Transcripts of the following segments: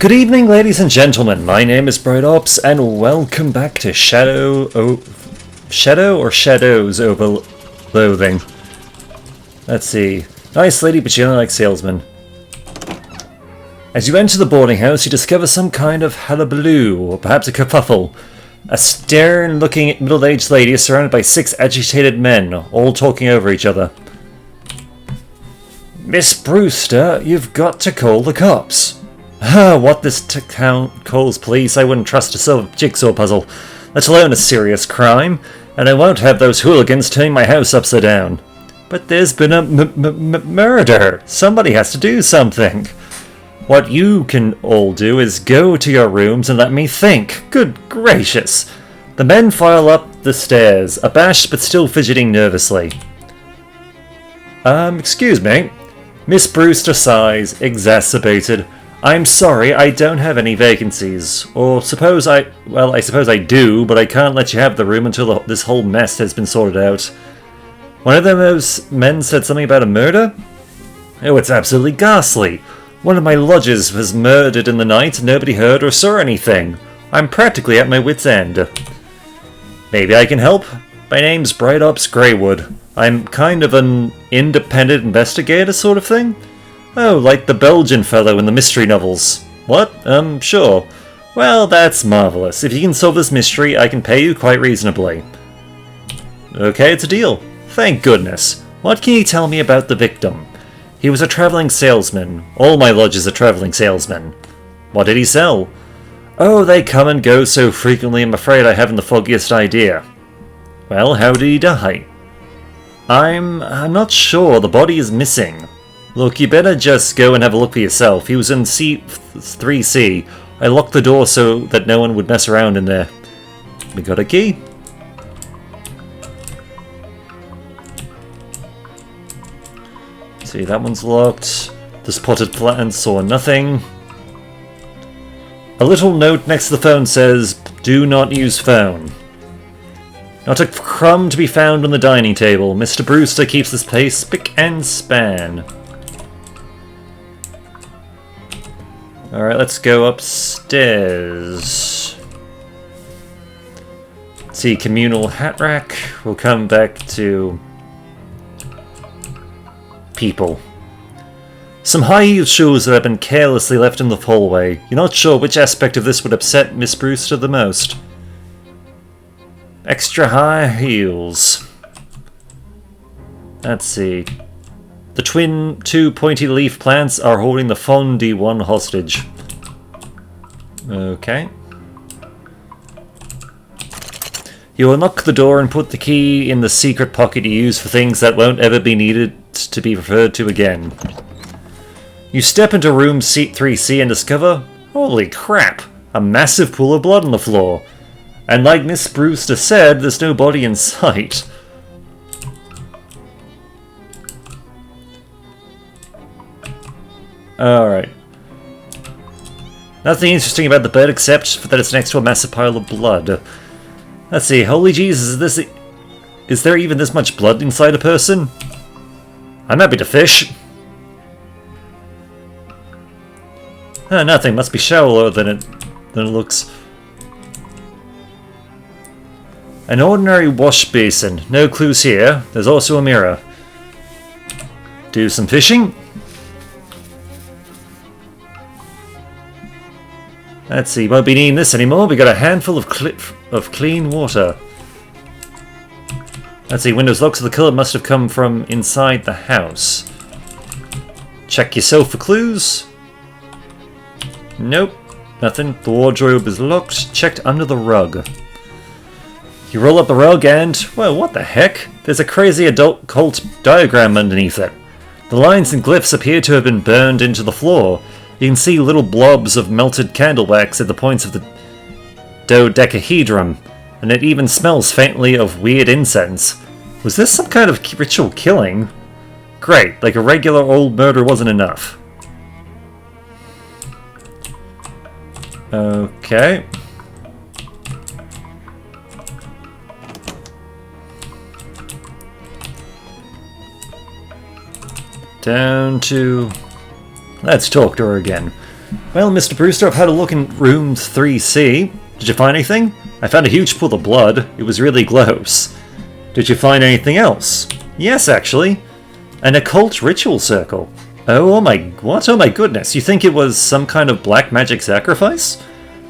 Good evening, ladies and gentlemen. My name is Bright Ops, and welcome back to Shadows over Loathing. Let's see. Nice lady, but she only likes salesmen. As you enter the boarding house, you discover some kind of hullabaloo, or perhaps a kerfuffle. A stern-looking middle-aged lady is surrounded by 6 agitated men, all talking over each other. Miss Brewster, you've got to call the cops. What this town calls police, I wouldn't trust a silver jigsaw puzzle, let alone a serious crime, and I won't have those hooligans turning my house upside down. But there's been a murder. Somebody has to do something. What you can all do is go to your rooms and let me think. Good gracious. The men file up the stairs, abashed but still fidgeting nervously. Excuse me. Miss Brewster sighs, exacerbated. I'm sorry, I don't have any vacancies. Or I suppose I do, but I can't let you have the room until this whole mess has been sorted out. One of those men said something about a murder? Oh, it's absolutely ghastly. One of my lodgers was murdered in the night and nobody heard or saw anything. I'm practically at my wit's end. Maybe I can help? My name's Bright Ops Greywood. I'm kind of an independent investigator sort of thing. Oh, like the Belgian fellow in the mystery novels. What? Sure. Well, that's marvellous. If you can solve this mystery, I can pay you quite reasonably. Okay, it's a deal. Thank goodness. What can you tell me about the victim? He was a travelling salesman. All my lodgers are travelling salesmen. What did he sell? Oh, they come and go so frequently, I'm afraid I haven't the foggiest idea. Well, how did he die? I'm not sure. The body is missing. Look, you better just go and have a look for yourself. He was in C3C. I locked the door so that no one would mess around in there. We got a key. See, that one's locked. The spotted plant saw nothing. A little note next to the phone says, do not use phone. Not a crumb to be found on the dining table. Mr. Brewster keeps this place spick and span. Alright, let's go upstairs. Let's see, communal hat rack. We'll come back to people. Some high-heeled shoes that have been carelessly left in the hallway. You're not sure which aspect of this would upset Miss Brewster the most. Extra high heels. Let's see. The two pointy leaf plants are holding the Fondy one hostage. Okay. You unlock the door and put the key in the secret pocket you use for things that won't ever be needed to be referred to again. You step into room C3C and discover, holy crap, a massive pool of blood on the floor. And like Miss Brewster said, there's no body in sight. Alright. Nothing interesting about the bed except that it's next to a massive pile of blood. Let's see, holy Jesus, is there even this much blood inside a person? I'm happy to fish. Nothing, must be shallower than it looks. An ordinary wash basin, no clues here. There's also a mirror. Do some fishing. Let's see, won't be needing this anymore. We got a handful of clean water. Let's see, windows locked, so the killer must have come from inside the house. Check yourself for clues. Nope, nothing. The wardrobe is locked. Checked under the rug. You roll up the rug and, well, what the heck? There's a crazy adult cult diagram underneath it. The lines and glyphs appear to have been burned into the floor. You can see little blobs of melted candle wax at the points of the dodecahedron, and it even smells faintly of weird incense. Was this some kind of ritual killing? Great, like a regular old murder wasn't enough. Okay. Down to... Let's talk to her again. Well, Mr. Brewster, I've had a look in room 3C. Did you find anything? I found a huge pool of blood. It was really gross. Did you find anything else? Yes, actually. An occult ritual circle. Oh my... what? Oh my goodness. You think it was some kind of black magic sacrifice?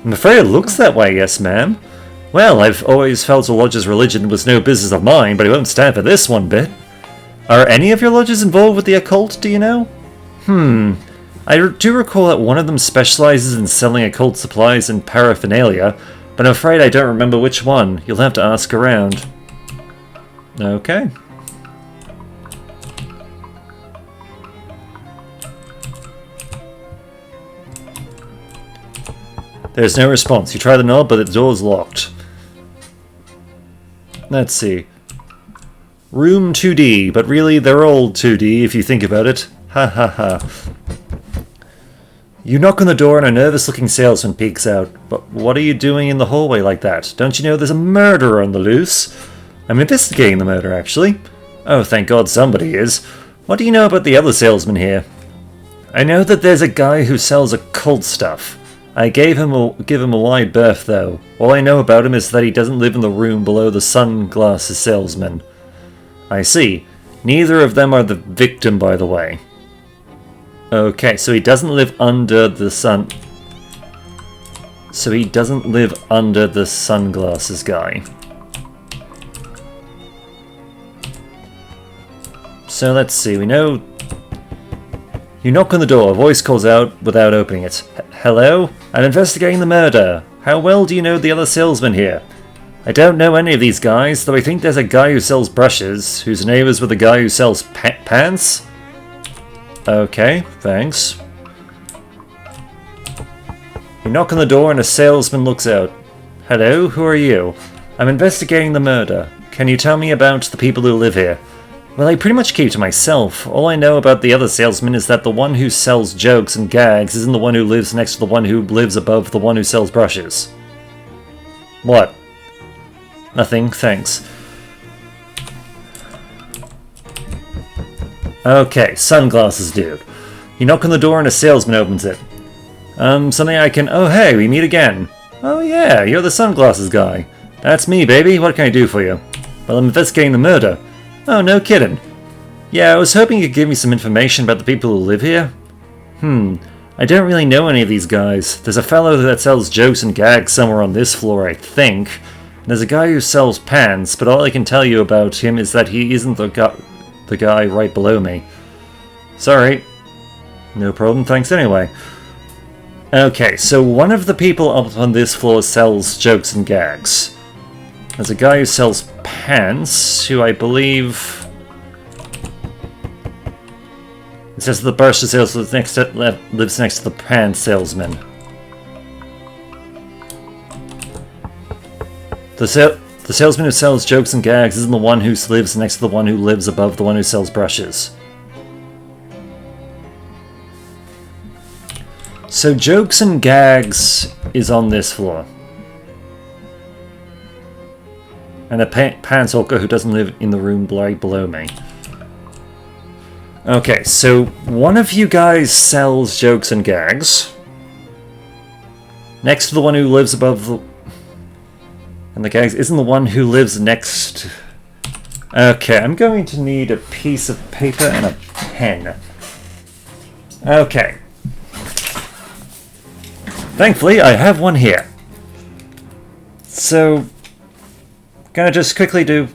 I'm afraid it looks that way, yes ma'am. Well, I've always felt a lodge's religion was no business of mine, but it won't stand for this one bit. Are any of your lodges involved with the occult, do you know? I do recall that one of them specializes in selling occult supplies and paraphernalia, but I'm afraid I don't remember which one. You'll have to ask around. Okay. There's no response. You try the knob, but the door's locked. Let's see. Room 2D, but really they're all 2D if you think about it. Ha ha ha. You knock on the door and a nervous-looking salesman peeks out. But what are you doing in the hallway like that? Don't you know there's a murderer on the loose? I'm investigating the murder, actually. Oh, thank God somebody is. What do you know about the other salesman here? I know that there's a guy who sells occult stuff. I give him a wide berth, though. All I know about him is that he doesn't live in the room below the sunglasses salesman. I see. Neither of them are the victim, by the way. Okay, so he doesn't live under the sun. So he doesn't live under the sunglasses guy. So let's see, we know... You knock on the door, a voice calls out without opening it. Hello? I'm investigating the murder. How well do you know the other salesman here? I don't know any of these guys, though I think there's a guy who sells brushes, who's neighbors with a guy who sells pants? Okay, thanks. You knock on the door and a salesman looks out. Hello, who are you? I'm investigating the murder. Can you tell me about the people who live here? Well, I pretty much keep to myself. All I know about the other salesman is that the one who sells jokes and gags isn't the one who lives next to the one who lives above the one who sells brushes. What? Nothing, thanks. Okay, sunglasses dude. You knock on the door and a salesman opens it. Something I can... Oh, hey, we meet again. Oh yeah, you're the sunglasses guy. That's me, baby. What can I do for you? Well, I'm investigating the murder. Oh, no kidding. Yeah, I was hoping you could give me some information about the people who live here. I don't really know any of these guys. There's a fellow that sells jokes and gags somewhere on this floor, I think. And there's a guy who sells pants, but all I can tell you about him is that he isn't the guy right below me. Sorry. No problem, thanks anyway. Okay, so one of the people up on this floor sells jokes and gags. There's a guy who sells pants, who I believe... It says the brush sales lives next to the pants salesman. The salesman who sells jokes and gags isn't the one who lives next to the one who lives above the one who sells brushes. So jokes and gags is on this floor. And a pants hawker who doesn't live in the room right below me. Okay, so one of you guys sells jokes and gags. Next to the one who lives above the... And the gags isn't the one who lives next... Okay, I'm going to need a piece of paper and a pen. Okay. Thankfully, I have one here. So... Gonna just quickly do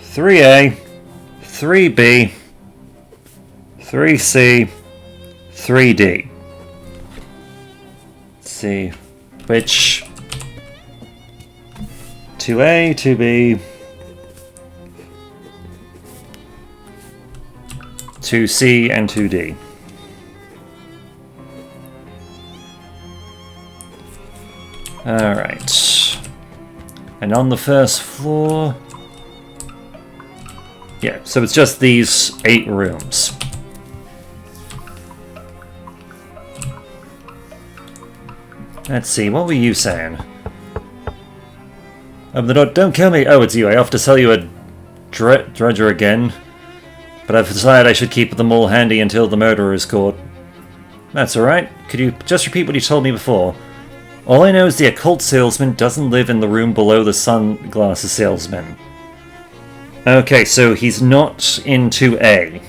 3A, 3B, 3C, 3D. Let's see which 2A, 2B, 2C, and 2D. Alright. And on the first floor... Yeah, so it's just these 8 rooms. Let's see, what were you saying? Open the door, don't kill me! Oh, it's you, I offer to sell you a dredger again. But I've decided I should keep them all handy until the murderer is caught. That's alright. Could you just repeat what you told me before? All I know is the occult salesman doesn't live in the room below the sunglasses salesman. Okay, so he's not in 2A.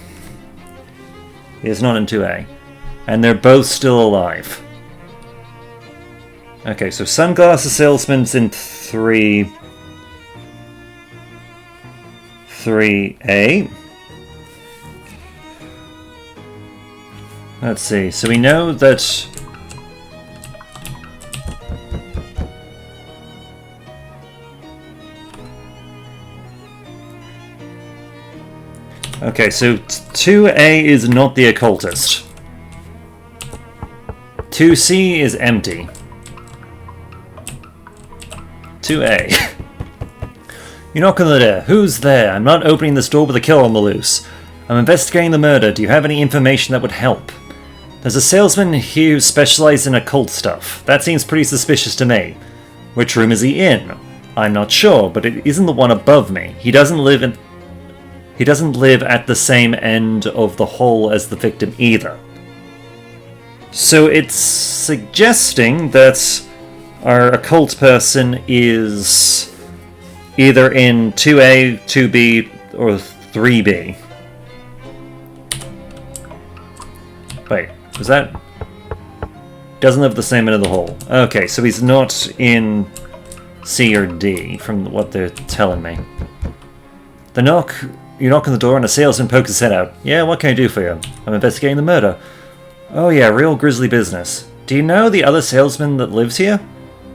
He is not in 2A. And they're both still alive. Okay, so sunglasses salesman's in 3A. Let's see. So we know that okay, so 2A is not the occultist. 2C is empty. 2A. You knock on the door. Who's there? I'm not opening this door with a killer on the loose. I'm investigating the murder. Do you have any information that would help? There's a salesman here who specializes in occult stuff. That seems pretty suspicious to me. Which room is he in? I'm not sure, but it isn't the one above me. He doesn't live at the same end of the hall as the victim either. So it's suggesting that our occult person is either in 2A, 2B, or 3B. Wait, was that... Doesn't live at the same end of the hall. Okay, so he's not in C or D, from what they're telling me. You knock on the door and a salesman pokes his head out. Yeah, what can I do for you? I'm investigating the murder. Oh yeah, real grisly business. Do you know the other salesman that lives here?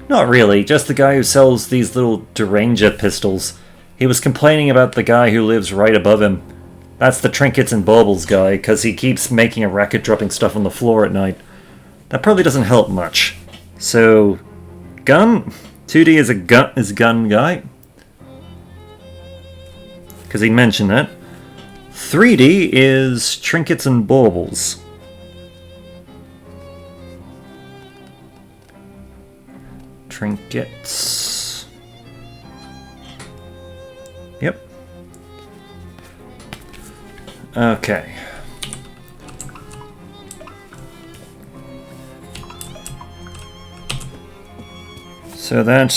Not really, just the guy who sells these little Deranger pistols. He was complaining about the guy who lives right above him. That's the trinkets and baubles guy, because he keeps making a racket dropping stuff on the floor at night. That probably doesn't help much. So, gun? 2D is gun guy. Because he mentioned that. 3D is trinkets and baubles. Trinkets. Yep. Okay. So that...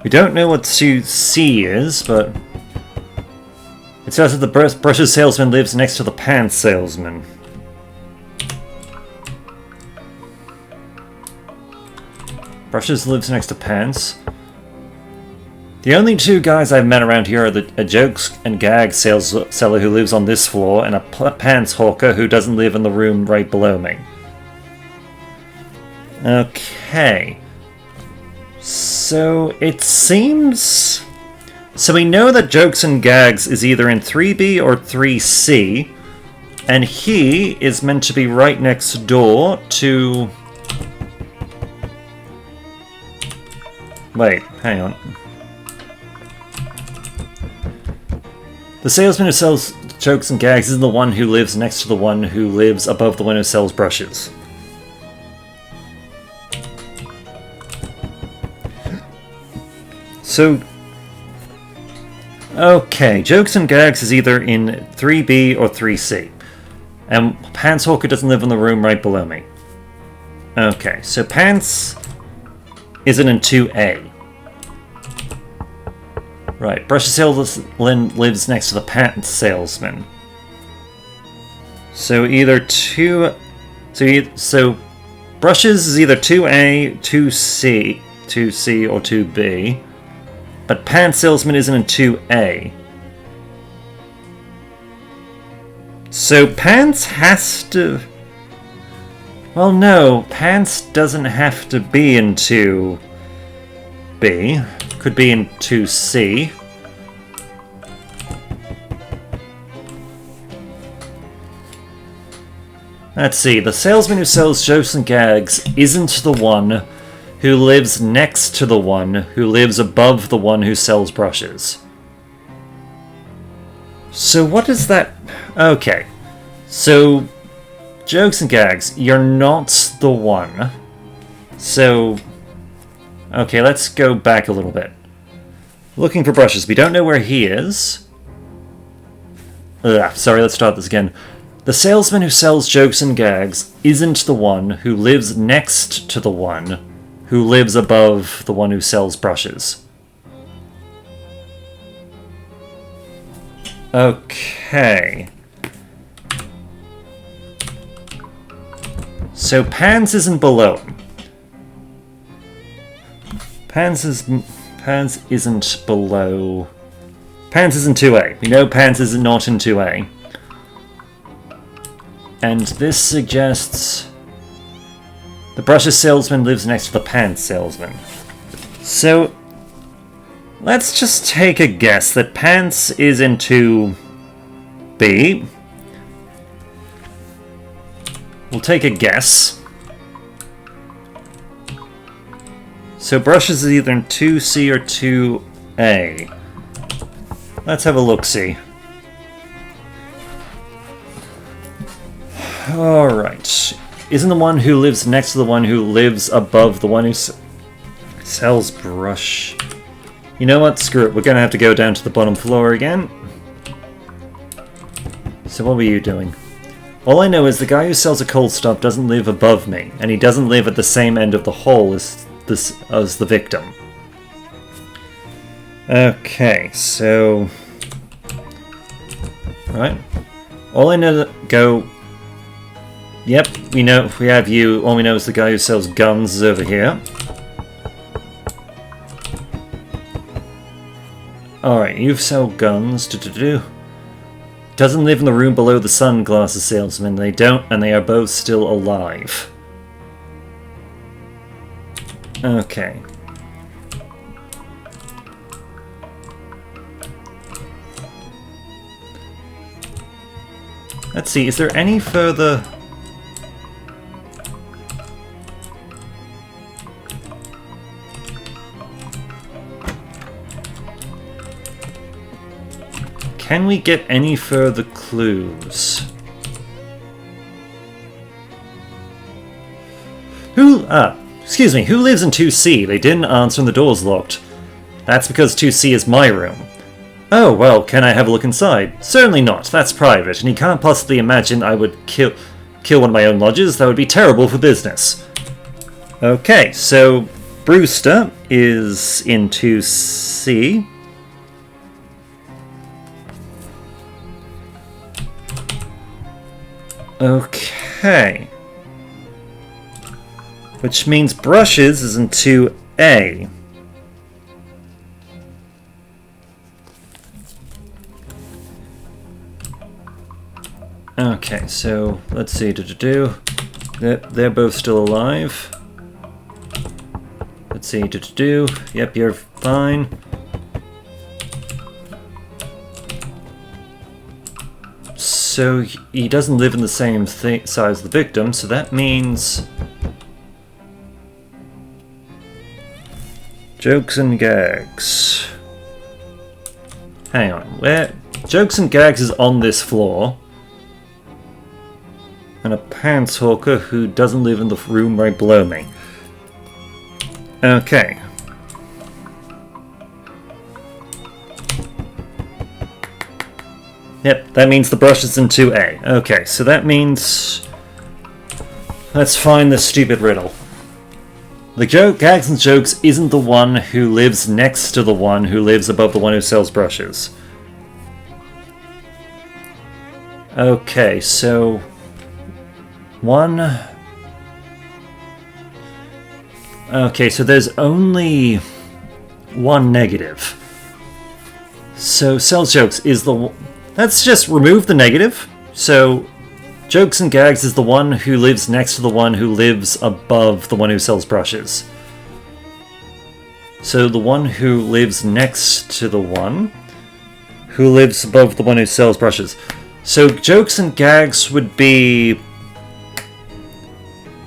We don't know what C is, but... It says that the brushes salesman lives next to the pants salesman. Brushes lives next to pants. The only two guys I've met around here are a jokes and gags seller who lives on this floor and a pants hawker who doesn't live in the room right below me. Okay. So it seems... So we know that Jokes and Gags is either in 3B or 3C, and he is meant to be right next door to... Wait, hang on. The salesman who sells Jokes and Gags isn't the one who lives next to the one who lives above the one who sells brushes. So... Okay, Jokes and Gags is either in 3B or 3C. And Pants Hawker doesn't live in the room right below me. Okay, so Pants isn't in 2A. Right, Brushes salesman lives next to the Pants salesman. So either So Brushes is either 2A, 2C, or 2B. But Pants Salesman isn't in 2A. So Pants has to... Well, no. Pants doesn't have to be in 2B. Could be in 2C. Let's see. The salesman who sells jokes and gags isn't the one who lives next to the one who lives above the one who sells brushes. So what is that? Okay. So, Jokes and Gags, you're not the one. So, okay, let's go back a little bit. Looking for brushes. We don't know where he is. Sorry, let's start this again. The salesman who sells jokes and gags isn't the one who lives next to the one who lives above the one who sells brushes. Okay. So Pans isn't below him. Pans isn't below... Pans is in 2A. We know Pans is not in 2A. And this suggests... the brushes salesman lives next to the pants salesman. So... let's just take a guess that Pants is in 2B. We'll take a guess. So brushes is either in 2C or 2A. Let's have a look-see. Alright. Isn't the one who lives next to the one who lives above the one who sells brush? You know what? Screw it. We're gonna have to go down to the bottom floor again. So what were you doing? All I know is the guy who sells a cold stop doesn't live above me, and he doesn't live at the same end of the hall as the victim. Okay, so... right. All I know that go... yep, we know we have you. All we know is the guy who sells guns is over here. Alright, you sell guns. Doesn't live in the room below the sunglasses salesman. They don't, and they are both still alive. Okay. Let's see, is there any further... can we get any further clues? Excuse me, who lives in 2C? They didn't answer and the door's locked. That's because 2C is my room. Oh, well, can I have a look inside? Certainly not, that's private, and you can't possibly imagine I would kill one of my own lodgers. That would be terrible for business. Okay, so Brewster is in 2C. Okay. Which means brushes is in 2A. Okay, so let's see. They're both still alive. Let's see. Yep, you're fine. So he doesn't live in the same size as the victim, so that means... jokes and gags. Hang on, where... jokes and gags is on this floor. And a pants hawker who doesn't live in the room right below me. Okay. Yep, that means the brush is in 2A. Okay, so that means... let's find this stupid riddle. The gags and jokes isn't the one who lives next to the one who lives above the one who sells brushes. Okay, so... one... okay, so there's only one negative. So sells jokes is the... let's just remove the negative. So, jokes and gags is the one who lives next to the one who lives above the one who sells brushes. So the one who lives next to the one who lives above the one who sells brushes. So jokes and gags would be...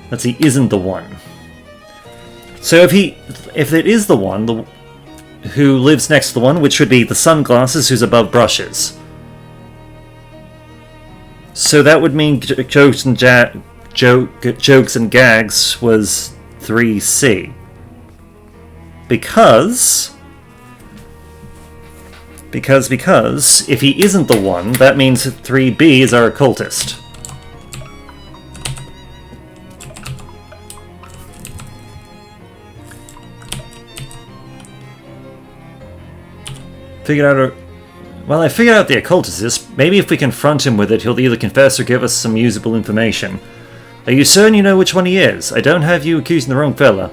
let's see, isn't the one. So if it is the one who lives next to the one, which would be the sunglasses who's above brushes. So that would mean jokes and gags was 3C. Because if he isn't the one, that means 3B is our occultist. figured out the occultist. Maybe if we confront him with it, he'll either confess or give us some usable information. Are you certain you know which one he is? I don't have you accusing the wrong fella.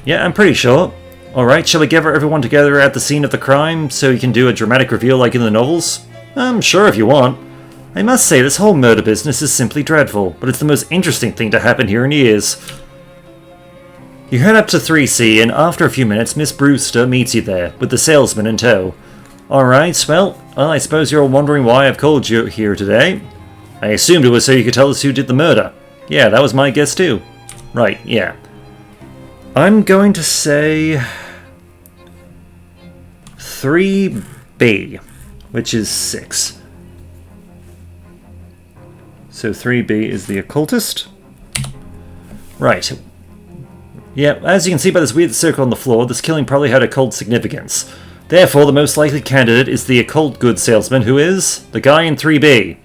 Yeah, I'm pretty sure. Alright, shall we gather everyone together at the scene of the crime so you can do a dramatic reveal like in the novels? I'm sure if you want. I must say, this whole murder business is simply dreadful, but it's the most interesting thing to happen here in years. You head up to 3C, and after a few minutes, Miss Brewster meets you there, with the salesman in tow. Alright, well, I suppose you're all wondering why I've called you here today. I assumed it was so you could tell us who did the murder. Yeah, that was my guess too. Right, yeah. I'm going to say 3B, which is 6. So 3B is the occultist. Right. Yeah, as you can see by this weird circle on the floor, this killing probably had occult significance. Therefore, the most likely candidate is the occult goods salesman, who is the guy in 3B.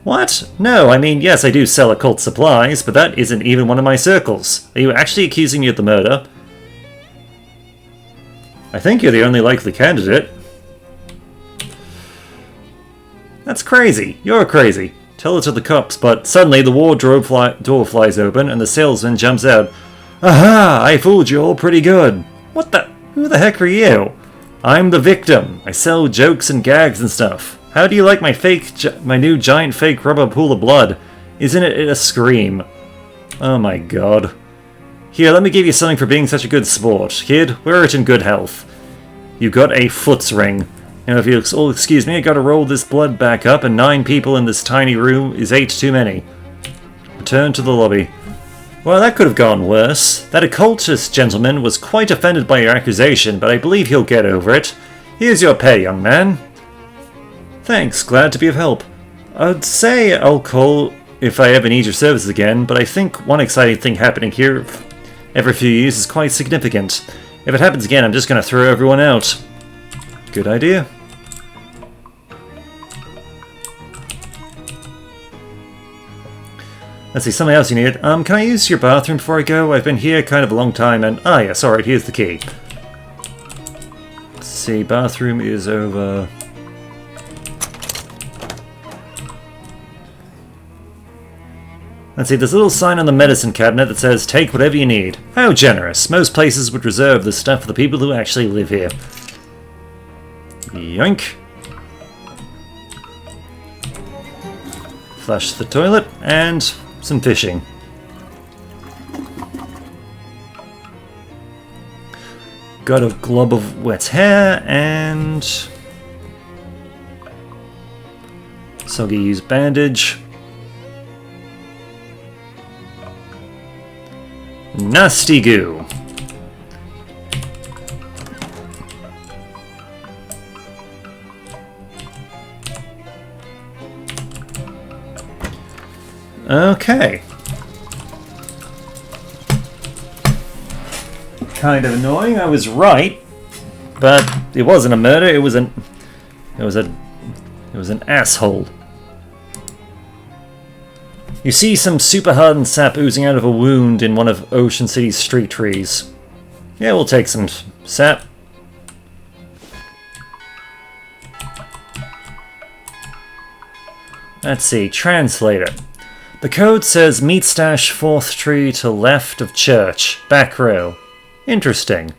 What? No, I mean, yes, I do sell occult supplies, but that isn't even one of my circles. Are you actually accusing me of the murder? I think you're the only likely candidate. That's crazy. You're crazy. Tell it to the cops, but suddenly the wardrobe door flies open and the salesman jumps out. Aha! I fooled you all pretty good. What the? Who the heck are you? I'm the victim. I sell jokes and gags and stuff. How do you like my new giant fake rubber pool of blood? Isn't it a scream? Oh my god. Here, let me give you something for being such a good sport. Kid, wear it in good health. You got a foot's ring. Now, if you'll excuse me, I gotta roll this blood back up, and 9 people in this tiny room is 8 too many. Return to the lobby. Well, that could have gone worse. That occultist gentleman was quite offended by your accusation, but I believe he'll get over it. Here's your pay, young man. Thanks, glad to be of help. I'd say I'll call if I ever need your services again, but I think one exciting thing happening here every few years is quite significant. If it happens again, I'm just going to throw everyone out. Good idea. Let's see, something else you need. Can I use your bathroom before I go? I've been here kind of a long time and... Ah, yes, alright, here's the key. Let's see, bathroom is over... Let's see, there's a little sign on the medicine cabinet that says, take whatever you need. How generous. Most places would reserve this stuff for the people who actually live here. Yoink. Flush the toilet, and some fishing. Got a glob of wet hair, and... soggy used bandage. Nasty goo. Okay. Kind of annoying. I was right, but it wasn't a murder. It was an asshole. You see some super hardened sap oozing out of a wound in one of Ocean City's street trees. Yeah, we'll take some sap. Let's see, translate it. The code says meat stash 4th tree to left of church, back row. Interesting.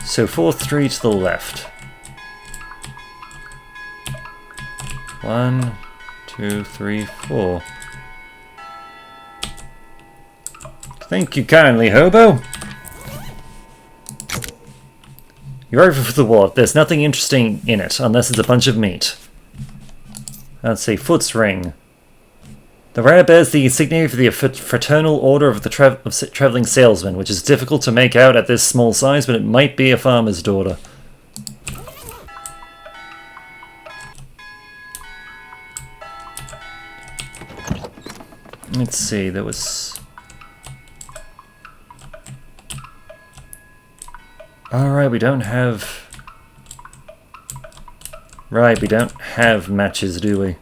So 4th tree to the left. 1, 2, 3, 4. Thank you kindly, hobo. You're over for the wart. There's nothing interesting in it, unless it's a bunch of meat. Let's see, foot's ring. The rare bears the insignia for the fraternal order of the traveling salesman, which is difficult to make out at this small size, but it might be a farmer's daughter. Let's see, there was... Alright, we don't have... Right, we don't have matches, do we?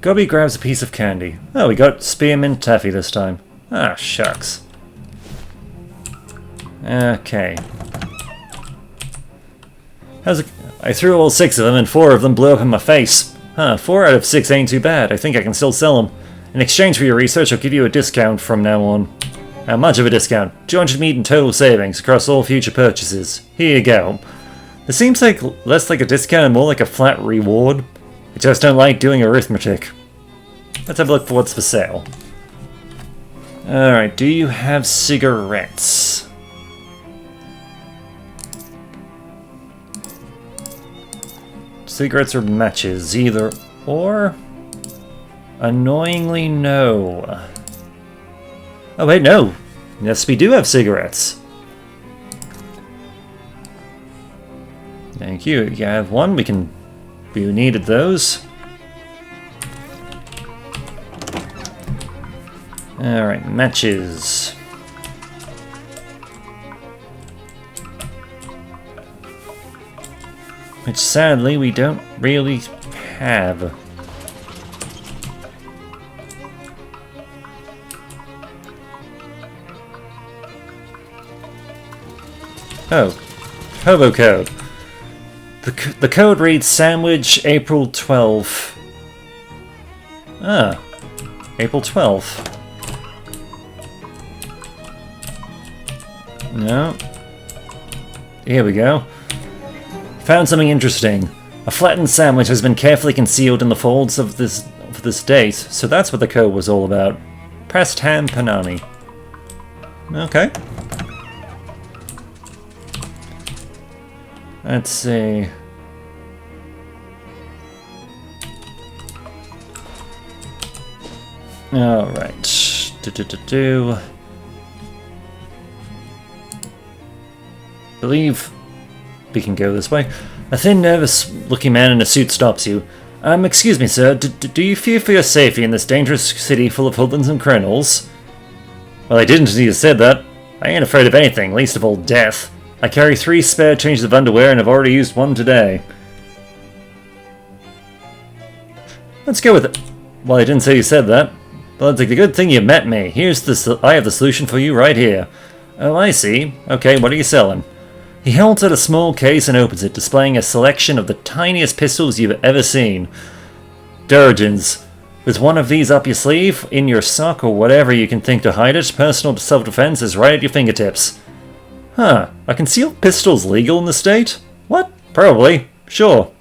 Gobby grabs a piece of candy. Oh, we got spearmint taffy this time. Ah, shucks. Okay. How's it? I threw all 6 of them and 4 of them blew up in my face. Huh, 4 out of 6 ain't too bad. I think I can still sell them. In exchange for your research, I'll give you a discount from now on. How much of a discount? 200 meat in total savings across all future purchases. Here you go. This seems like less like a discount and more like a flat reward. I just don't like doing arithmetic. Let's have a look for what's for sale. Alright, do you have cigarettes? Cigarettes or matches, either or? Annoyingly, no. Oh wait, no. Yes, we do have cigarettes. Thank you. You have one. We needed those. Alright, matches. Which sadly we don't really have. Oh, Hobo Code. The code reads Sandwich April 12th. Ah, April 12th. No. Here we go. Found something interesting. A flattened sandwich has been carefully concealed in the folds of this date, so that's what the code was all about. Pressed ham panani. Okay. Let's see. Alright. Believe we can go this way. A thin, nervous-looking man in a suit stops you. Excuse me, sir. Do you fear for your safety in this dangerous city full of hoodlums and criminals? Well, I didn't until you said that. I ain't afraid of anything, least of all death. I carry 3 spare changes of underwear and have already used 1 today. Let's go with it. Well, I didn't say you said that. But it's a good thing you met me. I have the solution for you right here. Oh, I see. Okay, what are you selling? He holds out a small case and opens it, displaying a selection of the tiniest pistols you've ever seen. Durgens. With one of these up your sleeve, in your sock, or whatever you can think to hide it, personal self-defense is right at your fingertips. Huh, are concealed pistols legal in the state? What? Probably. Sure.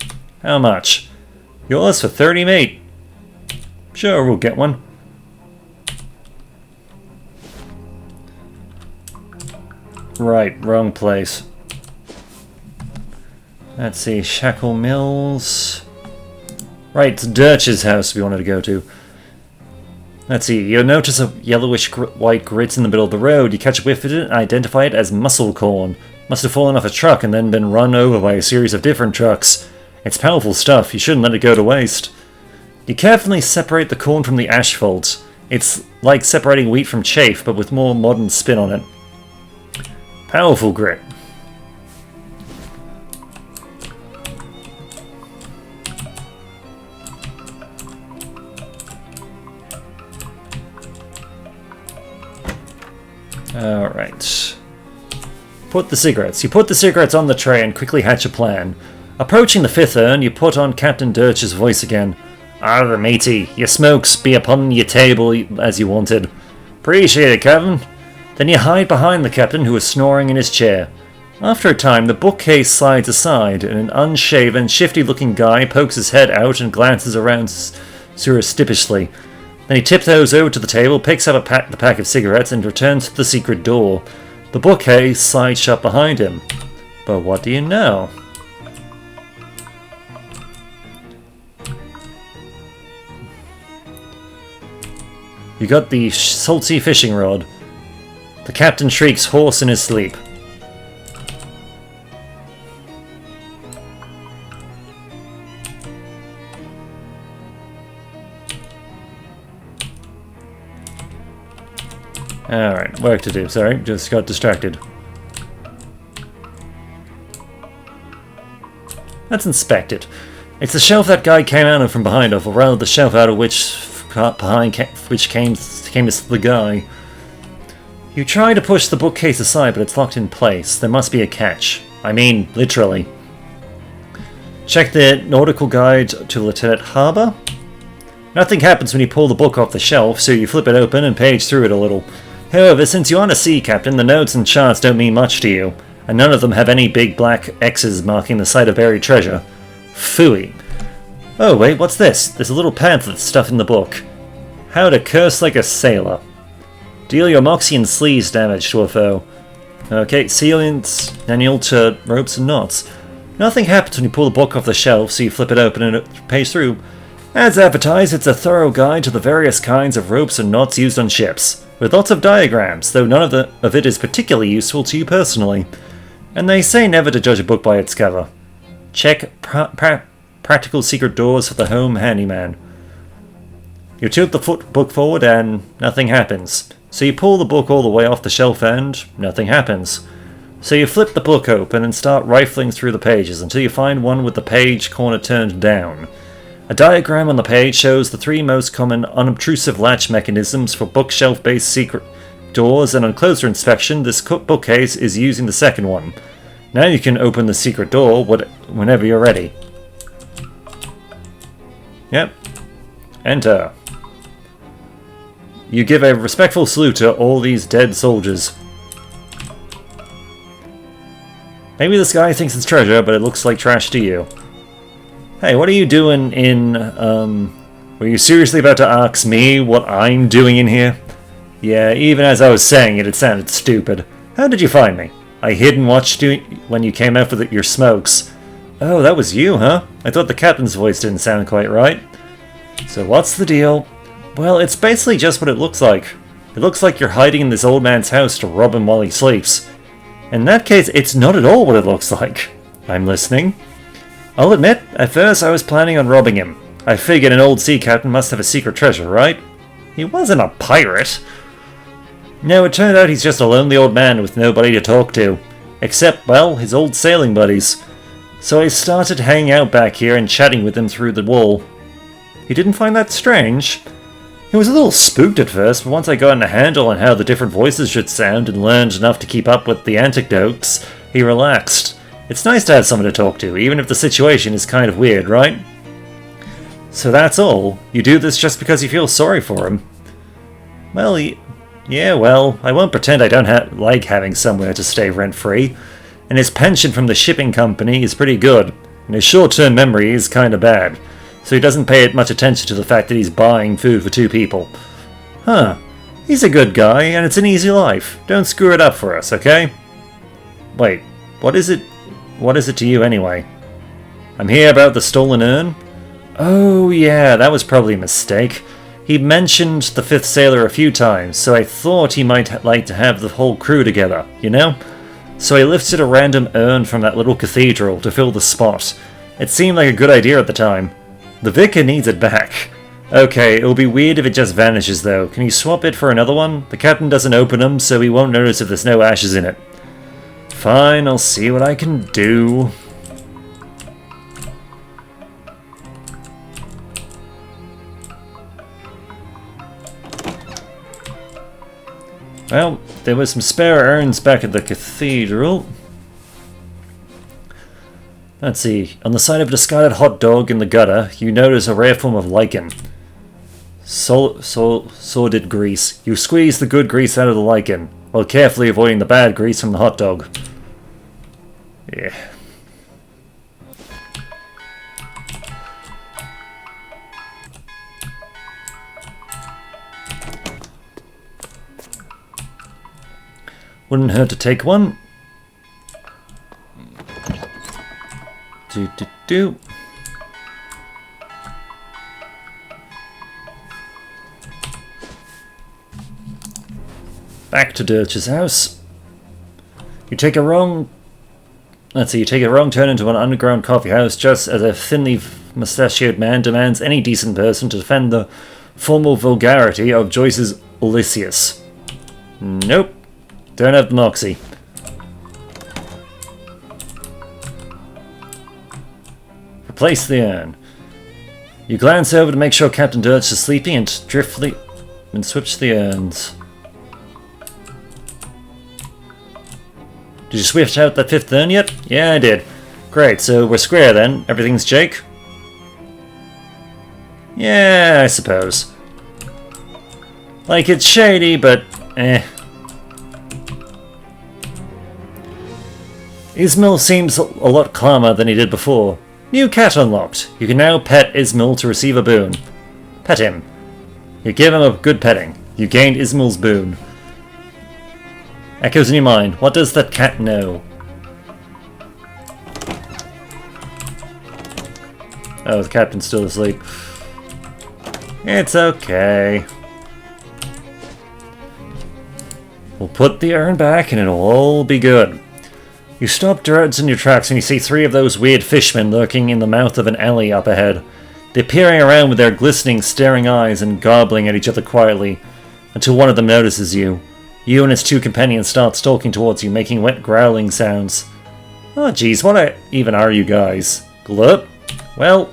How much? Yours for 30, mate. Sure, we'll get one. Right, wrong place. Let's see, Shackle Mills. Right, it's Dirch's house we wanted to go to. Let's see, you'll notice a yellowish white grit in the middle of the road. You catch a whiff of it and identify it as muscle corn. Must have fallen off a truck and then been run over by a series of different trucks. It's powerful stuff, you shouldn't let it go to waste. You carefully separate the corn from the asphalt. It's like separating wheat from chaff, but with more modern spin on it. Powerful grit. Alright. Put the cigarettes. You put the cigarettes on the tray and quickly hatch a plan. Approaching the 5th urn, you put on Captain Dirch's voice again. Arr, matey, your smokes be upon your table as you wanted. Appreciate it, Captain. Then you hide behind the captain, who is snoring in his chair. After a time, the bookcase slides aside, and an unshaven, shifty-looking guy pokes his head out and glances around surreptitiously. Then he tiptoes over to the table, picks up the pack of cigarettes, and returns to the secret door. The bookcase slides shut behind him. But what do you know? You got the salty fishing rod. The captain shrieks hoarse in his sleep. Alright, work to do. Sorry, just got distracted. Let's inspect it. It's the shelf that guy came out of from behind of, or rather the shelf out of which came the guy. You try to push the bookcase aside, but it's locked in place. There must be a catch. I mean, literally. Check the nautical guide to Lieutenant Harbour. Nothing happens when you pull the book off the shelf, so you flip it open and page through it a little. However, since you aren't a sea captain, the notes and charts don't mean much to you, and none of them have any big black X's marking the site of buried treasure. Phooey. Oh wait, what's this? There's a little pamphlet stuff in the book. How to curse like a sailor. Deal your moxie and sleaze damage to a foe. Okay, Sealant's manual to ropes and knots. Nothing happens when you pull the book off the shelf, so you flip it open and page through. As advertised, it's a thorough guide to the various kinds of ropes and knots used on ships, with lots of diagrams, though none of it is particularly useful to you personally. And they say never to judge a book by its cover. Check practical secret doors for the home handyman. You tilt the book forward and nothing happens. So you pull the book all the way off the shelf and nothing happens. So you flip the book open and start rifling through the pages until you find one with the page corner turned down. A diagram on the page shows the 3 most common unobtrusive latch mechanisms for bookshelf-based secret doors, and on closer inspection, this bookcase is using the second one. Now you can open the secret door whenever you're ready. Yep. Enter. You give a respectful salute to all these dead soldiers. Maybe this guy thinks it's treasure, but it looks like trash to you. Hey, what are you doing in, Were you seriously about to ask me what I'm doing in here? Yeah, even as I was saying it, it sounded stupid. How did you find me? I hid and watched you when you came out for your smokes. Oh, that was you, huh? I thought the captain's voice didn't sound quite right. So what's the deal? Well, it's basically just what it looks like. It looks like you're hiding in this old man's house to rob him while he sleeps. In that case, it's not at all what it looks like. I'm listening. I'll admit, at first I was planning on robbing him. I figured an old sea captain must have a secret treasure, right? He wasn't a pirate. No, it turned out he's just a lonely old man with nobody to talk to. Except, well, his old sailing buddies. So I started hanging out back here and chatting with him through the wall. You didn't find that strange? He was a little spooked at first, but once I got a handle on how the different voices should sound and learned enough to keep up with the anecdotes, he relaxed. It's nice to have someone to talk to, even if the situation is kind of weird, right? So that's all? You do this just because you feel sorry for him? Well, yeah, well, I won't pretend I don't like having somewhere to stay rent-free. And his pension from the shipping company is pretty good, and his short-term memory is kinda bad. So he doesn't pay much attention to the fact that he's buying food for 2 people. Huh. He's a good guy, and it's an easy life. Don't screw it up for us, okay? Wait, what is it? What is it to you, anyway? I'm here about the stolen urn? Oh, yeah, that was probably a mistake. He mentioned the 5th sailor a few times, so I thought he might like to have the whole crew together, you know? So I lifted a random urn from that little cathedral to fill the spot. It seemed like a good idea at the time. The vicar needs it back. Okay, it'll be weird if it just vanishes though. Can you swap it for another one? The captain doesn't open them, so he won't notice if there's no ashes in it. Fine, I'll see what I can do. Well, there were some spare urns back at the cathedral. Let's see. On the side of a discarded hot dog in the gutter, you notice a rare form of lichen. Sordid grease. You squeeze the good grease out of the lichen, while carefully avoiding the bad grease from the hot dog. Yeah. Wouldn't hurt to take one. Do. Back to Dirch's house. You take a wrong turn into an underground coffee house just as a thinly mustachioed man demands any decent person to defend the formal vulgarity of Joyce's Ulysses. Nope. Don't have the moxie. Replace the urn. You glance over to make sure Captain Dirge is sleeping and switch the urns. Did you switch out that 5th urn yet? Yeah, I did. Great, so we're square then. Everything's Jake? Yeah, I suppose. Like, it's shady, but eh. Ismail seems a lot calmer than he did before. New cat unlocked. You can now pet Ismail to receive a boon. Pet him. You give him a good petting. You gained Ismail's boon. Echoes in your mind. What does that cat know? Oh, the captain's still asleep. It's okay. We'll put the urn back and it'll all be good. You stop dead in your tracks and you see 3 of those weird fishmen lurking in the mouth of an alley up ahead. They're peering around with their glistening, staring eyes and gobbling at each other quietly, until one of them notices you. You and its 2 companions start stalking towards you, making wet growling sounds. Oh jeez, what even are you guys? Glurp? Well,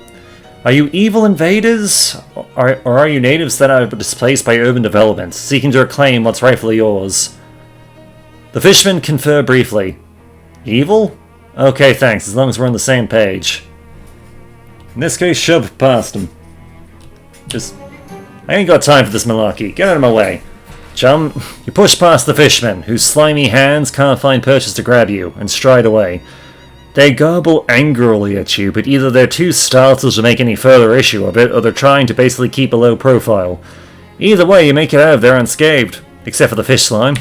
are you evil invaders? Or are you natives that are displaced by urban development, seeking to reclaim what's rightfully yours? The fishmen confer briefly. Evil? Okay, thanks, as long as we're on the same page. In this case, shove past him. I ain't got time for this malarkey. Get out of my way. Chum, you push past the fishmen, whose slimy hands can't find purchase to grab you, and stride away. They gobble angrily at you, but either they're too startled to make any further issue of it, or they're trying to basically keep a low profile. Either way, you make it out of there unscathed, except for the fish slime.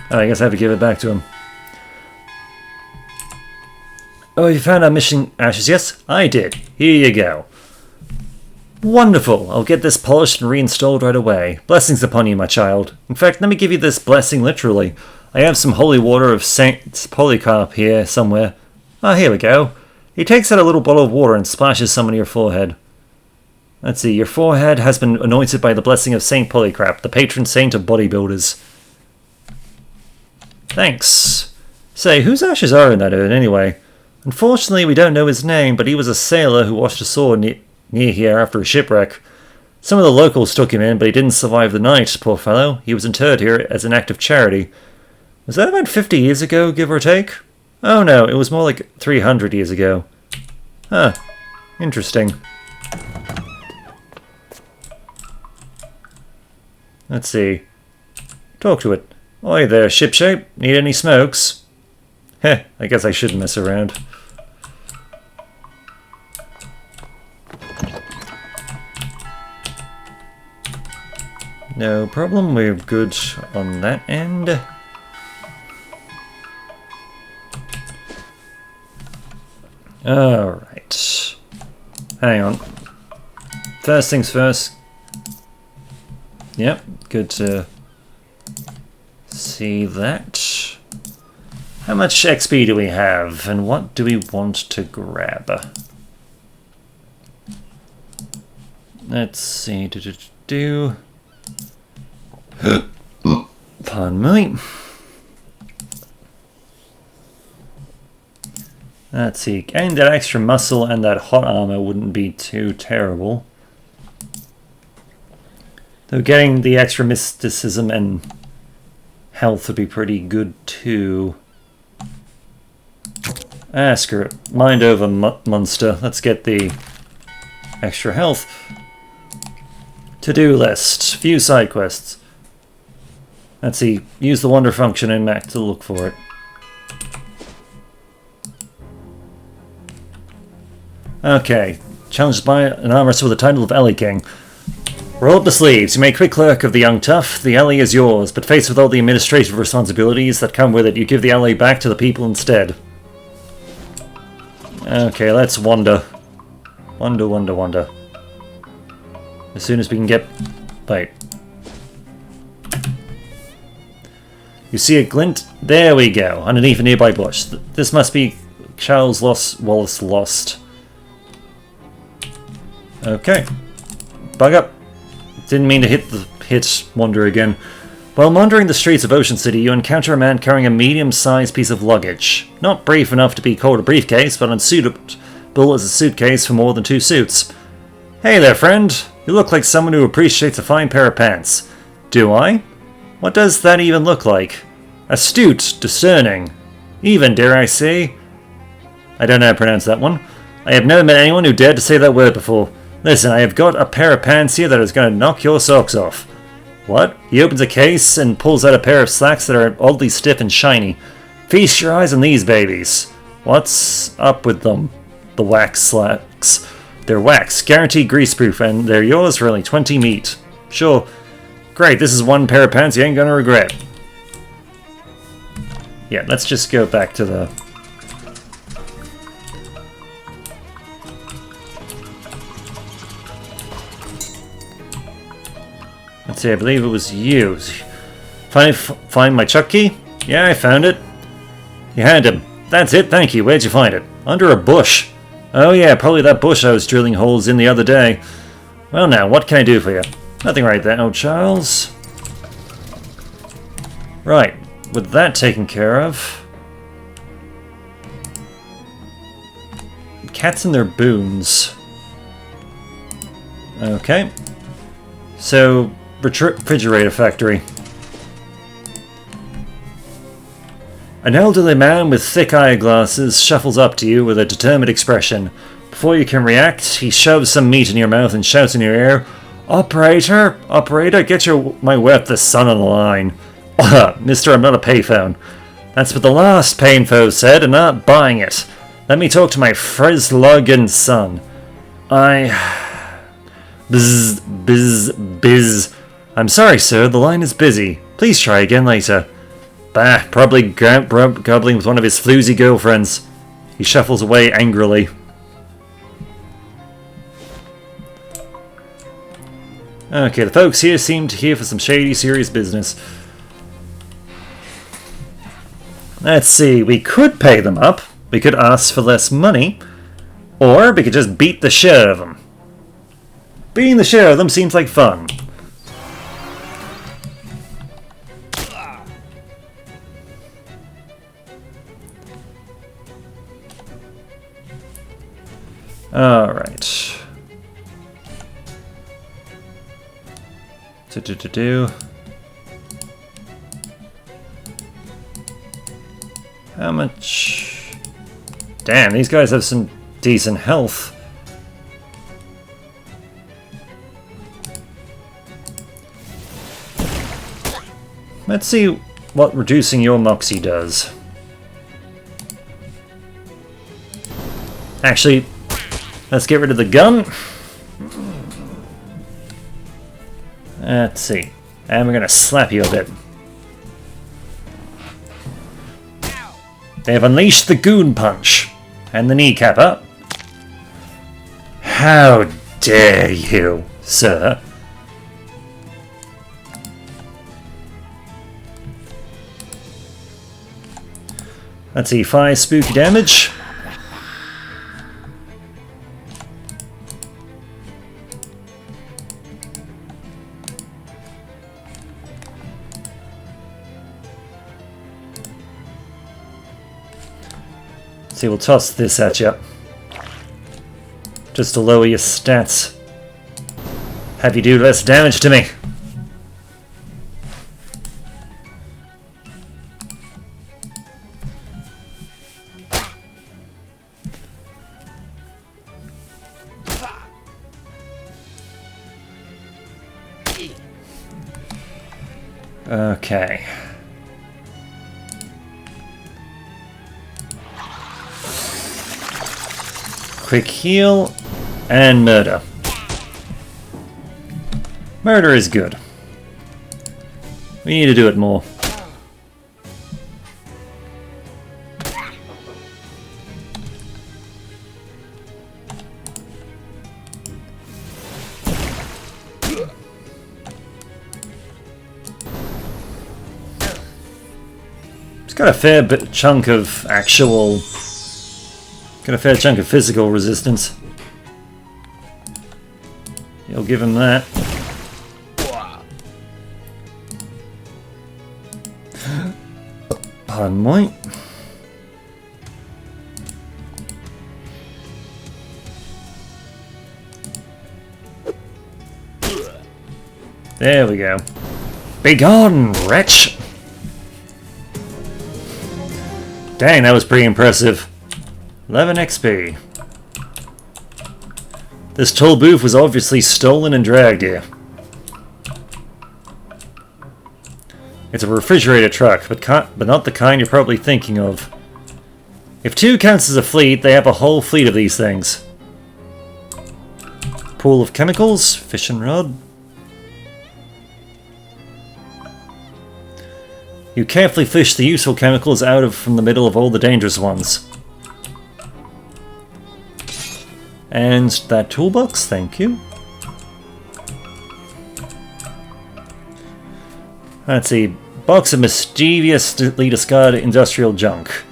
Oh, I guess I have to give it back to him. Oh, you found our missing ashes, yes? I did. Here you go. Wonderful. I'll get this polished and reinstalled right away. Blessings upon you, my child. In fact, let me give you this blessing literally. I have some holy water of Saint Polycarp here somewhere. Ah, here we go. He takes out a little bottle of water and splashes some on your forehead. Let's see, your forehead has been anointed by the blessing of Saint Polycarp, the patron saint of bodybuilders. Thanks. Say, whose ashes are in that urn anyway? Unfortunately, we don't know his name, but he was a sailor who washed ashore near here after a shipwreck. Some of the locals took him in, but he didn't survive the night, poor fellow. He was interred here as an act of charity. Was that about 50 years ago, give or take? Oh no, it was more like 300 years ago. Huh. Interesting. Let's see. Talk to it. Oi there, shipshape. Need any smokes? Heh, I guess I shouldn't mess around. No problem, we're good on that end. Alright. Hang on. First things first. Yep, good to see that. How much XP do we have, and what do we want to grab? Let's see. Pardon me. Let's see. Getting that extra muscle and that hot armor wouldn't be too terrible. Though getting the extra mysticism and health would be pretty good too. Ah, screw it. Mind over monster. Let's get the extra health. To-do list. Few side quests. Let's see. Use the wonder function in Mac to look for it. Okay. Challenged by an arm wrestler with the title of Alley King. Roll up the sleeves. You may quick clerk of the young tough. The alley is yours, but faced with all the administrative responsibilities that come with it, you give the alley back to the people instead. Okay, let's wander. Wander. As soon as we can get... Wait. You see a glint? There we go, underneath a nearby bush. This must be Charles Wallace Lost. Okay. Bug up. Didn't mean to hit Wander again. While wandering the streets of Ocean City, you encounter a man carrying a medium-sized piece of luggage. Not brief enough to be called a briefcase, but unsuitable as a suitcase for more than 2 suits. Hey there, friend. You look like someone who appreciates a fine pair of pants. Do I? What does that even look like? Astute, discerning. Even, dare I say? I don't know how to pronounce that one. I have never met anyone who dared to say that word before. Listen, I have got a pair of pants here that is going to knock your socks off. What? He opens a case and pulls out a pair of slacks that are oddly stiff and shiny. Feast your eyes on these babies. What's up with them? The wax slacks. They're wax, guaranteed greaseproof, and they're yours for only 20 meat. Sure. Great, this is one pair of pants you ain't gonna regret. Yeah, let's just go back to the... Let's see, I believe it was you. Find my chuck key? Yeah, I found it. You hand him. That's it, thank you. Where'd you find it? Under a bush. Oh yeah, probably that bush I was drilling holes in the other day. Well now, what can I do for you? Nothing right there, oh Charles. Right, with that taken care of... Cats and their boons. Okay. So, refrigerator factory. An elderly man with thick eyeglasses shuffles up to you with a determined expression. Before you can react, he shoves some meat in your mouth and shouts in your ear, Operator! Operator, get my wife the son on the line. Mister, I'm not a payphone. That's what the last payphone said, and not buying it. Let me talk to my Frizzluggan son. Bzz, bzz, biz. I'm sorry, sir, the line is busy. Please try again later. Bah, probably gobbling with one of his floozy girlfriends. He shuffles away angrily. Okay, the folks here seem to here for some shady, serious business. Let's see, we could pay them up. We could ask for less money. Or we could just beat the shit out of them. Beating the shit out of them seems like fun. Alright. How much? Damn, these guys have some decent health. Let's see what reducing your moxie does. Actually, let's get rid of the gun. Let's see. And we're gonna slap you a bit. They have unleashed the goon punch. And the kneecap up. How dare you, sir? Let's see, 5 spooky damage. See, we'll toss this at you. Just to lower your stats. Have you do less damage to me. Okay. Quick heal and murder. Murder is good. We need to do it more. It's got a fair bit chunk of actual... Got a fair chunk of physical resistance. You'll give him that. Pardon me. There we go. Begone, wretch! Dang, that was pretty impressive. 11 XP. This toll booth was obviously stolen and dragged here. It's a refrigerator truck, but not the kind you're probably thinking of. If 2 counts as a fleet, they have a whole fleet of these things. Pool of chemicals, fishing rod. You carefully fish the useful chemicals out from the middle of all the dangerous ones. And that toolbox, thank you. Let's see, box of mischievously discarded industrial junk.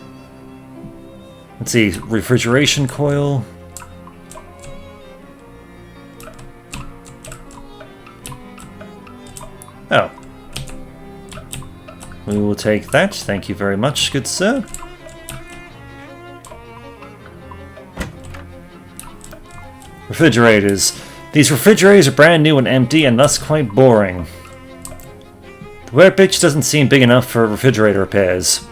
Let's see, refrigeration coil. Oh. We will take that, thank you very much, good sir. Refrigerators. These refrigerators are brand new and empty and thus quite boring. The workbench doesn't seem big enough for refrigerator repairs.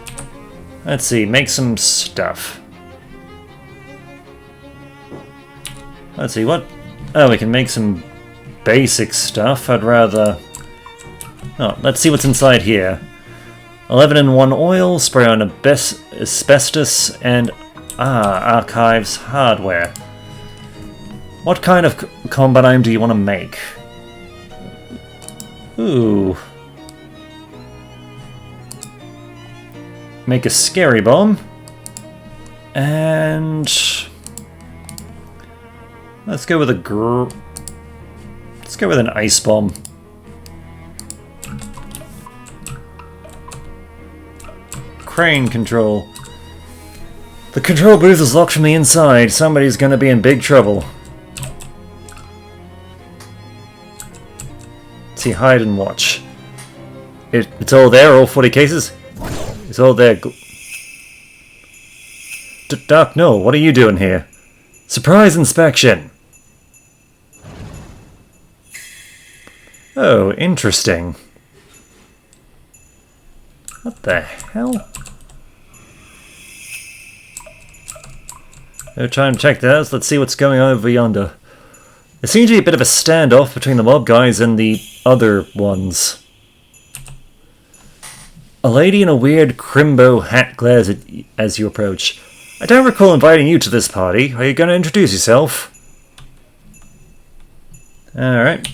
Let's see, make some stuff. Let's see, what? Oh, we can make some basic stuff. I'd rather... Oh, let's see what's inside here. 11-in-1 oil, spray on asbestos, and... archives hardware. What kind of combat item do you want to make? Ooh. Make a scary bomb. And... let's go with a let's go with an ice bomb. Crane control. The control booth is locked from the inside. Somebody's gonna be in big trouble. Let's see, hide and watch. It's all there, all 40 cases? It's all there. Doc, no, what are you doing here? Surprise inspection! Oh, interesting. What the hell? No time to check that. Let's see what's going on over yonder. There seems to be a bit of a standoff between the mob guys and the other ones. A lady in a weird crimbo hat glares at as you approach. I don't recall inviting you to this party. Are you going to introduce yourself? Alright.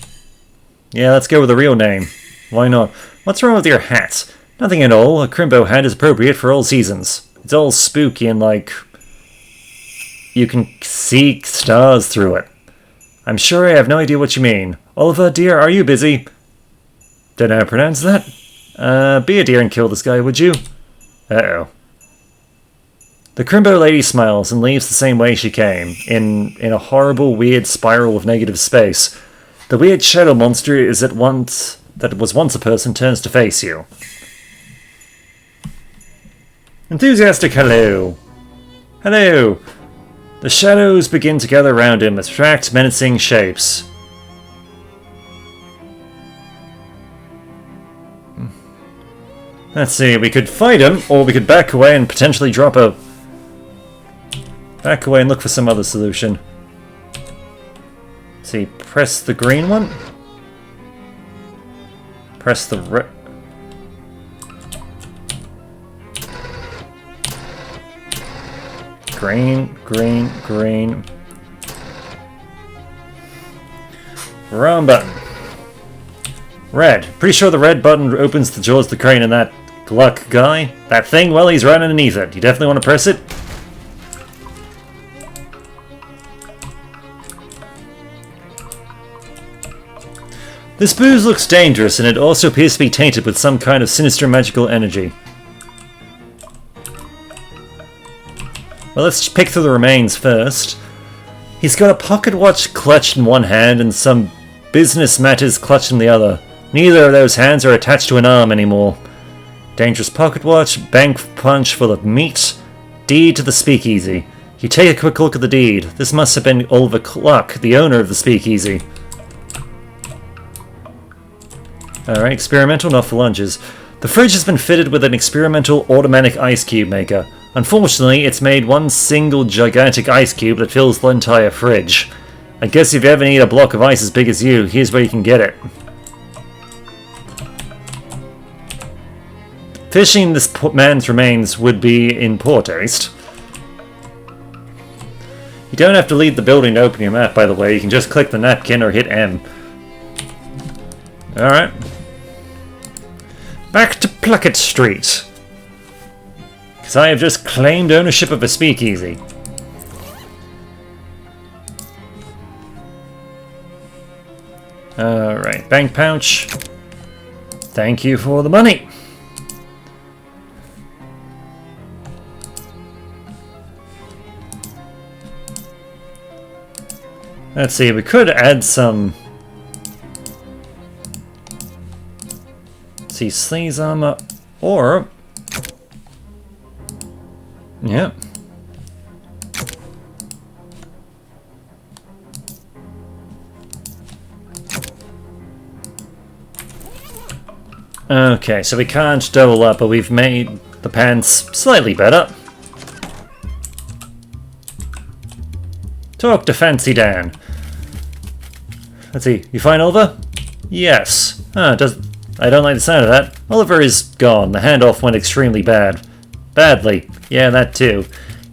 Yeah, let's go with a real name. Why not? What's wrong with your hat? Nothing at all. A crimbo hat is appropriate for all seasons. It's all spooky and like... you can see stars through it. I'm sure I have no idea what you mean. Oliver, dear, are you busy? Don't know how to pronounce that. Be a dear and kill this guy, would you? Uh-oh. The crimbo lady smiles and leaves the same way she came, in a horrible, weird spiral of negative space. The weird shadow monster is at once that was once a person turns to face you. Enthusiastic hello. Hello. The shadows begin to gather around him, abstract, menacing shapes. Let's see, we could fight him, or we could back away and potentially drop a... back away and look for some other solution. Let's see, press the green one. Press the red... green, green, green. Wrong button. Red. Pretty sure the red button opens the jaws of the crane and that Gluck guy. That thing, well, he's right underneath it. You definitely want to press it? This booze looks dangerous, and it also appears to be tainted with some kind of sinister magical energy. Well, let's pick through the remains first. He's got a pocket watch clutched in one hand and some Business matters clutched in the other. Neither of those hands are attached to an arm anymore. Dangerous pocket watch, bank punch full of meat, deed to the speakeasy. You take a quick look at the deed. This must have been Oliver Cluck, the owner of the speakeasy. Alright, experimental, not for lunches. The fridge has been fitted with an experimental automatic ice cube maker. Unfortunately, it's made one single gigantic ice cube that fills the entire fridge. I guess if you ever need a block of ice as big as you, here's where you can get it. Fishing this man's remains would be in poor taste. You don't have to leave the building to open your map, by the way. You can just click the napkin or hit M. Alright. Back to Pluckett Street. Because I have just claimed ownership of a speakeasy. Alright, bank pouch. Thank you for the money. Let's see, we could add some... Let's see, sleeves armor, or... Yeah. Okay, so we can't double up, but we've made the pants slightly better. Talk to Fancy Dan. Let's see, you find Oliver? Yes. I don't like the sound of that. Oliver is gone. The handoff went extremely badly. Yeah, that too.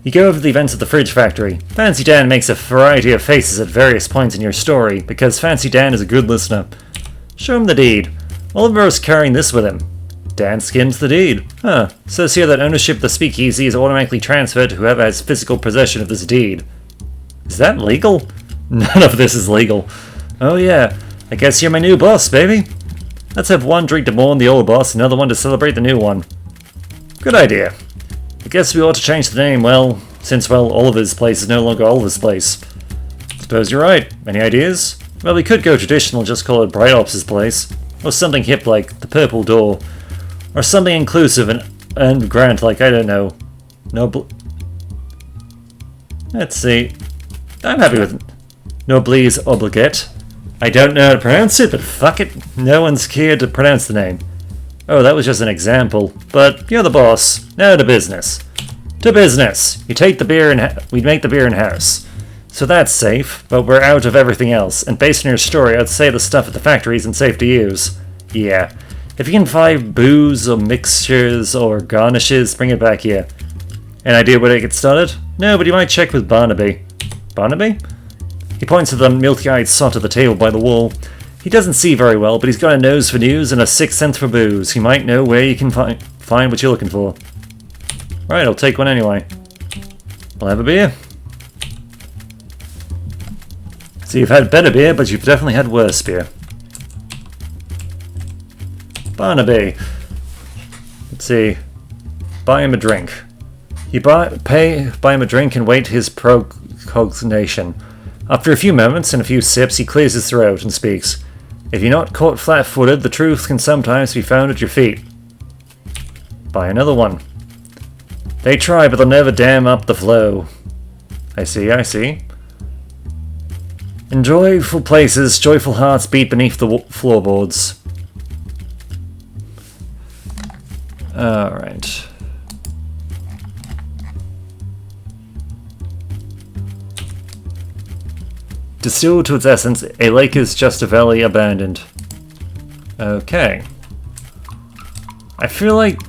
You go over the events at the fridge factory. Fancy Dan makes a variety of faces at various points in your story, because Fancy Dan is a good listener. Show him the deed. Oliver is carrying this with him. Dan skims the deed. Says here that ownership of the speakeasy is automatically transferred to whoever has physical possession of this deed. Is that legal? None of this is legal. Oh yeah, I guess you're my new boss, baby. Let's have one drink to mourn the old boss, another one to celebrate the new one. Good idea. I guess we ought to change the name, well, since, Oliver's place is no longer Oliver's place. Suppose you're right. Any ideas? Well, we could go traditional and just call it Bright Ops' place. Or something hip like the Purple Door. Or something inclusive and grand like, I don't know. Let's see. I'm happy with Noblesse Obligate. I don't know how to pronounce it, but fuck it. No one's cared to pronounce the name. Oh, that was just an example. But you're the boss. Now to business. To business! You take the beer and we make the beer in-house. So that's safe, but we're out of everything else. And based on your story, I'd say the stuff at the factory isn't safe to use. Yeah. If you can find booze or mixtures or garnishes, bring it back here. An idea where to get started? No, but you might check with Barnaby. Barnaby? He points to the milky-eyed sot at the table by the wall. He doesn't see very well, but he's got a nose for news and a sixth sense for booze. He might know where you can find what you're looking for. Right, I'll take one anyway. I'll have a beer. So you've had better beer, but you've definitely had worse beer. Barnaby. Let's see. Buy him a drink. You buy him a drink and wait his procognition. After a few moments and a few sips, he clears his throat and speaks. If you're not caught flat-footed, the truth can sometimes be found at your feet. Buy another one. They try, but they'll never dam up the flow. I see. In joyful places, joyful hearts beat beneath the floorboards. Alright. Distilled to its essence, a lake is just a valley abandoned. Okay. I feel like...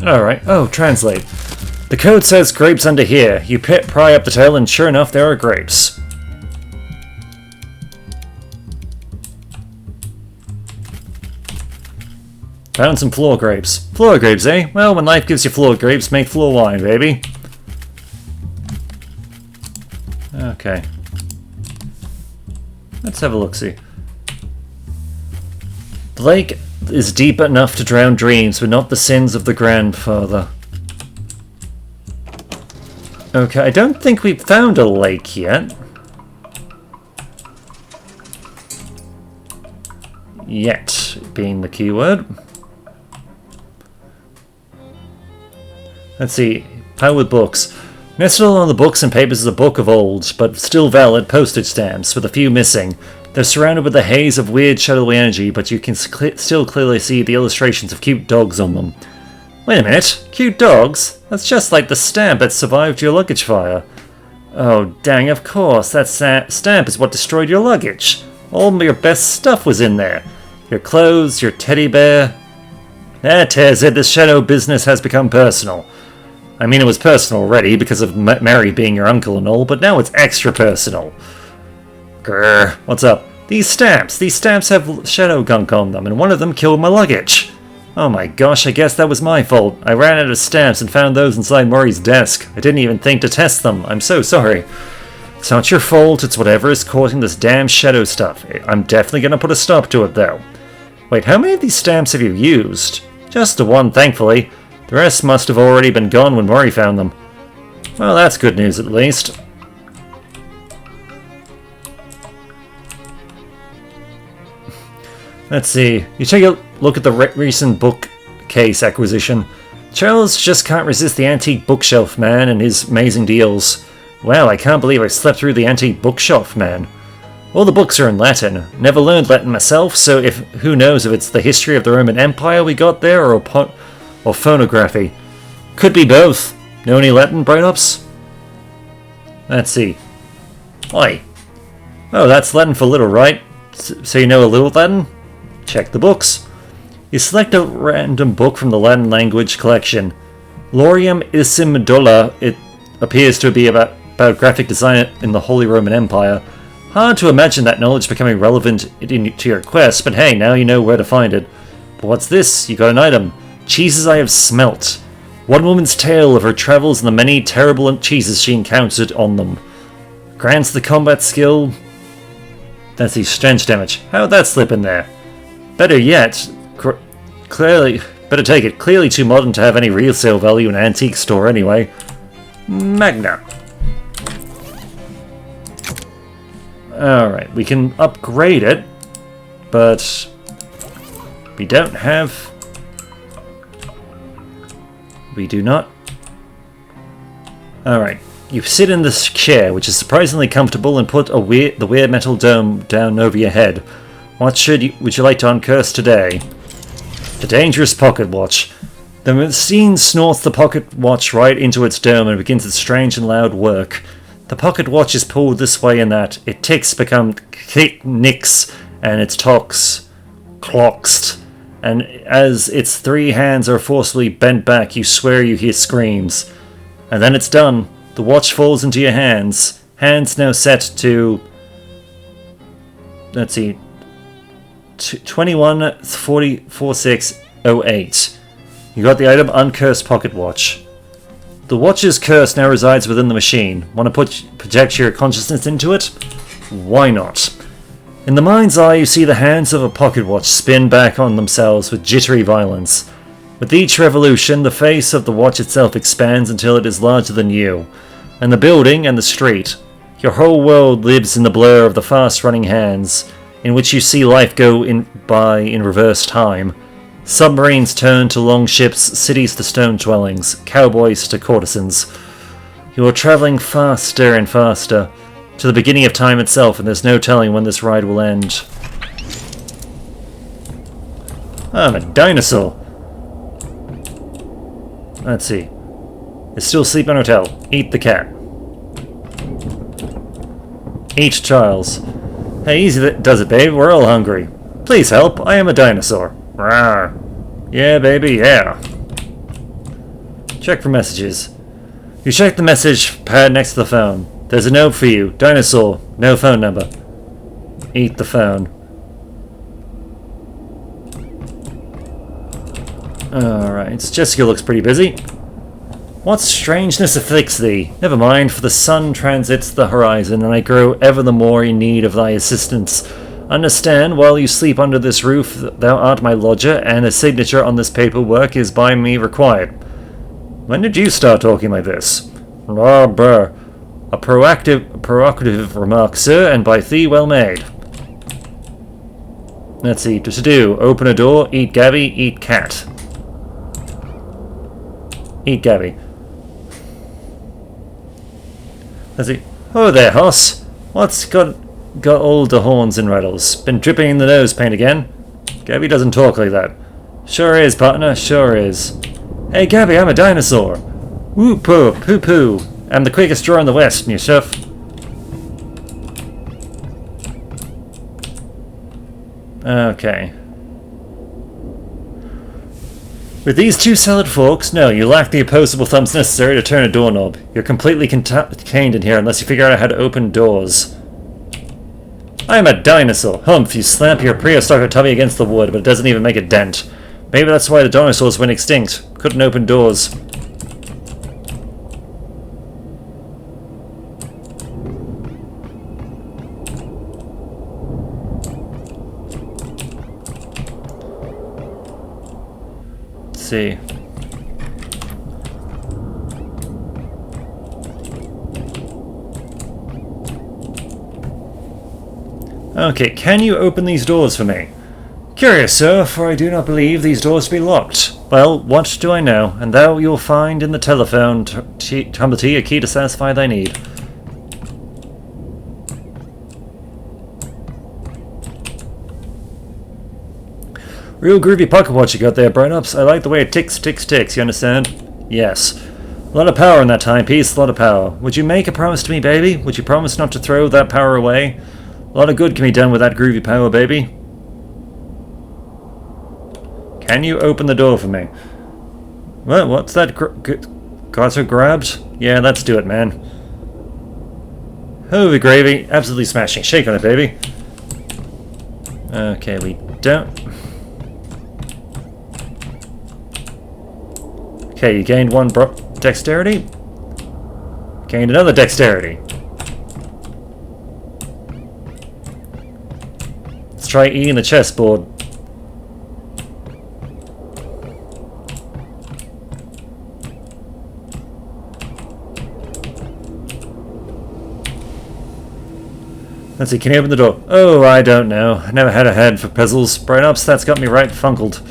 Alright, translate. The code says grapes under here. You pry up the tail and sure enough there are grapes. Found some floor grapes. Floor grapes, eh? Well, when life gives you floor grapes, make floor wine, baby. Okay. Let's have a look-see. The is deep enough to drown dreams, but not the sins of the grandfather. Okay, I don't think we've found a lake yet. Yet, being the keyword. Let's see. How with books? Nestled along the books and papers is a book of old, but still valid postage stamps, with a few missing. They're surrounded with a haze of weird shadowy energy, but you can still clearly see the illustrations of cute dogs on them. Wait a minute, cute dogs? That's just like the stamp that survived your luggage fire. Oh dang, of course, that stamp is what destroyed your luggage. All your best stuff was in there. Your clothes, your teddy bear. That tears it, this shadow business has become personal. I mean, it was personal already because of Mary being your uncle and all, but now it's extra personal. Grr, what's up? These stamps have shadow gunk on them, and one of them killed my luggage. Oh my gosh, I guess that was my fault. I ran out of stamps and found those inside Murray's desk. I didn't even think to test them. I'm so sorry. It's not your fault, it's whatever is causing this damn shadow stuff. I'm definitely gonna put a stop to it, though. Wait, how many of these stamps have you used? Just the one, thankfully. The rest must have already been gone when Murray found them. Well, that's good news, at least. Let's see. You take a look at the recent bookcase acquisition. Charles just can't resist the antique bookshelf man and his amazing deals. Wow, I can't believe I slept through the antique bookshelf man. All the books are in Latin. Never learned Latin myself, so who knows if it's the history of the Roman Empire we got there or phonography. Could be both. Know any Latin, Bright-Ups? Let's see. Oi. Oh, that's Latin for little, right? So you know a little Latin? Check the books. You select a random book from the Latin language collection. Lorium Issim Medulla. It appears to be about graphic design in the Holy Roman Empire. Hard to imagine that knowledge becoming relevant to your quest, but hey, now you know where to find it. But what's this? You got an item. Cheeses I have smelt. One woman's tale of her travels and the many terrible cheeses she encountered on them. Grants the combat skill. That's the strength damage. How'd that slip in there? Better yet, clearly, better take it. Clearly too modern to have any real sale value in an antique store anyway. Magna. Alright, we can upgrade it, but we don't have... We do not. Alright, you sit in this chair, which is surprisingly comfortable, and put the weird metal dome down over your head. What would you like to uncurse today? The dangerous pocket watch. The machine snorts the pocket watch right into its dome and begins its strange and loud work. The pocket watch is pulled this way and that. It ticks, become nicks, and it talks, clocks. And as its three hands are forcibly bent back, you swear you hear screams. And then it's done. The watch falls into your hands. Hands now set to... Let's see... 21-40-46-08. You got the item Uncursed Pocket Watch. The watch's curse now resides within the machine. Want to project your consciousness into it? Why not? In the mind's eye, you see the hands of a pocket watch spin back on themselves with jittery violence. With each revolution, the face of the watch itself expands until it is larger than you, and the building and the street. Your whole world lives in the blur of the fast-running hands, in which you see life go by in reverse time. Submarines turn to longships, cities to stone dwellings, cowboys to courtesans. You are travelling faster and faster, to the beginning of time itself, and there's no telling when this ride will end. I'm a dinosaur! Let's see. It's still Sleep in Hotel. Eat the cat. Eat Charles. Hey, easy does it, babe. We're all hungry. Please help. I am a dinosaur. Rawr. Yeah, baby, yeah. Check for messages. You check the message pad next to the phone. There's a note for you. Dinosaur. No phone number. Eat the phone. Alright, Jessica looks pretty busy. What strangeness afflicts thee? Never mind, for the sun transits the horizon, and I grow ever the more in need of thy assistance. Understand, while you sleep under this roof, thou art my lodger, and a signature on this paperwork is by me required. When did you start talking like this? Ah, brr. A provocative remark, sir, and by thee well made. Let's see, to do. Open a door, eat Gabby, eat cat. Eat Gabby. Let's see. Oh there, Hoss. What's got all the horns and rattles? Been dripping in the nose paint again? Gabby doesn't talk like that. Sure is, partner, sure is. Hey Gabby, I'm a dinosaur. Woo poo, poo poo. I'm the quickest drawer in the West, Yusuf. Okay. With these two solid forks, no, you lack the opposable thumbs necessary to turn a doorknob. You're completely contained in here unless you figure out how to open doors. I am a dinosaur. Humph, you slap your prehistoric tummy against the wood, but it doesn't even make a dent. Maybe that's why the dinosaurs went extinct. Couldn't open doors. See. Okay, can you open these doors for me? Curious, sir, for I do not believe these doors to be locked. Well, what do I know? And thou you'll find in the telephone tumble tea a key to satisfy thy need. Real groovy pocket watch you got there, Burn-Ups. I like the way it ticks, ticks, ticks, you understand? Yes. A lot of power in that timepiece, a lot of power. Would you make a promise to me, baby? Would you promise not to throw that power away? A lot of good can be done with that groovy power, baby. Can you open the door for me? What? What's that? Got her grabbed? Yeah, let's do it, man. Holy gravy. Absolutely smashing. Shake on it, baby. Okay, we don't... Okay, you gained one dexterity. Gained another dexterity. Let's try eating the chessboard. Let's see, can you open the door? Oh, I don't know. I never had a head for puzzles. Burn-Ups, that's got me right funkled.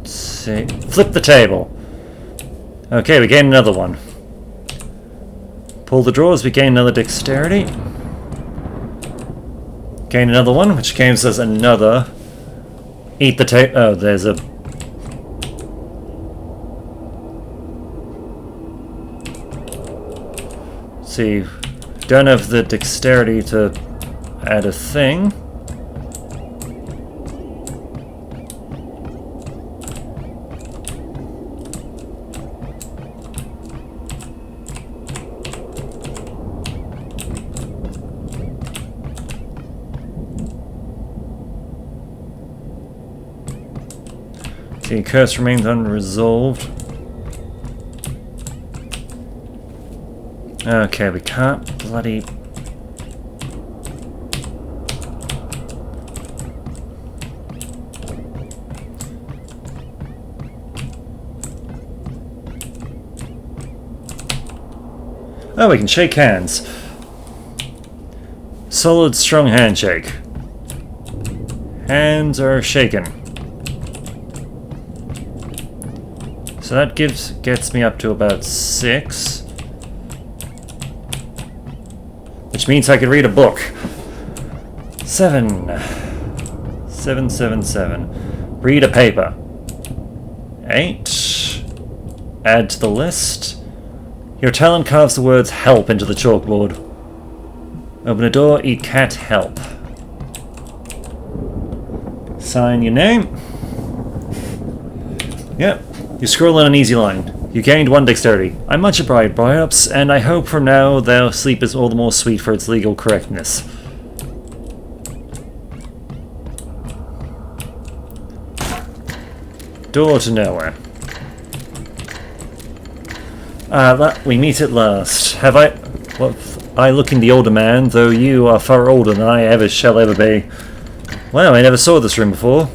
See. Flip the table. Okay, we gain another one. Pull the drawers, we gain another dexterity. Gain another one, which gives us another. Eat the table. Oh, there's a... See, don't have the dexterity to add a thing. The curse remains unresolved. Okay, we can't bloody... Oh, we can shake hands. Solid, strong handshake. Hands are shaken. So that gets me up to about 6. Which means I could read a book. 7. 7, 7, 7. Read a paper. 8. Add to the list. Your talent carves the words help into the chalkboard. Open a door, eat cat, help. Sign your name. Yep. You scroll in an easy line. You gained 1 dexterity. I'm much obliged, Burn-Ups, and I hope from now thou sleep is all the more sweet for its legal correctness. door to nowhere. We meet at last. Have I... What? I looking the older man, though you are far older than I ever shall ever be. Well, I never saw this room before.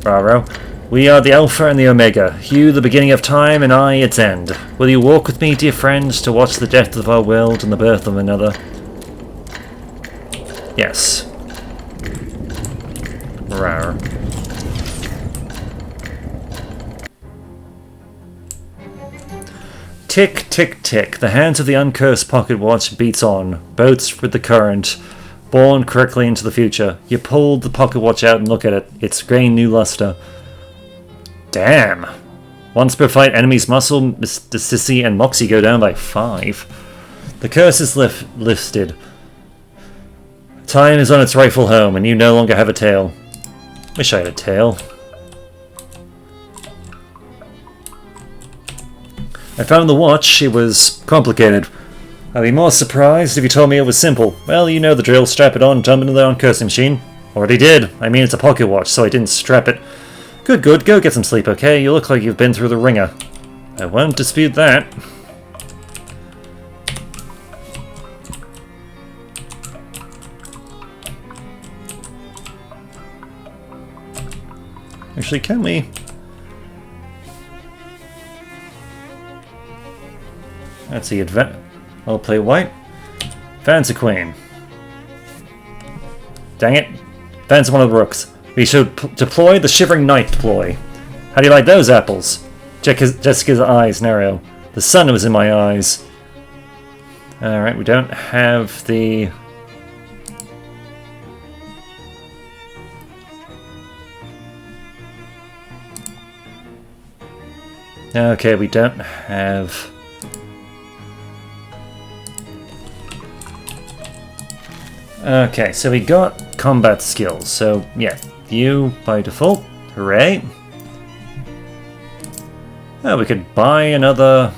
Raro. We are the Alpha and the Omega, you the beginning of time and I its end. Will you walk with me, dear friends, to watch the death of our world and the birth of another? Yes. Rar. Tick, tick, tick. The hands of the uncursed pocket watch beats on. Boats with the current. Born correctly into the future. You pulled the pocket watch out and look at it. It's gained new luster. Damn. Once per fight, enemies Muscle, Mr. Sissy, and Moxie go down by 5. The curse is lifted. Time is on its rightful home, and you no longer have a tail. Wish I had a tail. I found the watch. It was complicated. I'd be more surprised if you told me it was simple. Well, you know the drill. Strap it on, jump into the uncursing machine. Already did. I mean, it's a pocket watch, so I didn't strap it. Good, good. Go get some sleep, okay? You look like you've been through the ringer. I won't dispute that. Actually, can we? Let's see, I'll play white. Fancy Queen. Dang it. Fancy one of the rooks. We should deploy the Shivering Knight deploy. How do you like those apples? Jessica's eyes narrow. The sun was in my eyes. Alright, we don't have the... Okay, we don't have... Okay, so we got combat skills, so yeah, you by default, hooray. Oh, we could buy another...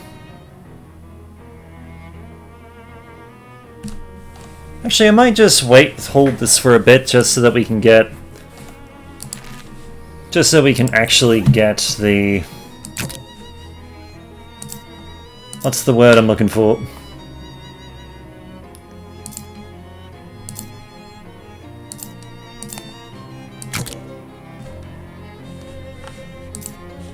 Actually, I might just hold this for a bit, just so that we can get... Just so we can actually get the... What's the word I'm looking for?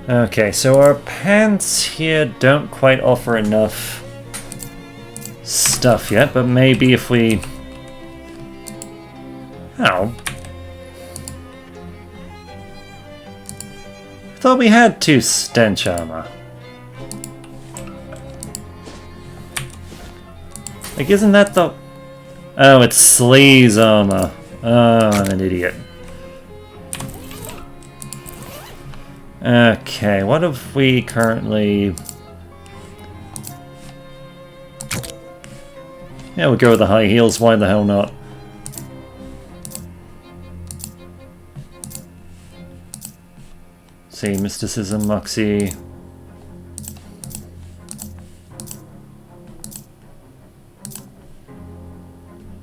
Okay, so our pants here don't quite offer enough stuff yet, but maybe if we... Oh. I thought we had 2 stench armor. Like, isn't that the... Oh, it's Sleaze armor. Oh, I'm an idiot. Okay, what have we currently... Yeah, we'll go with the high heels, why the hell not? Let's see, Mysticism, Moxie...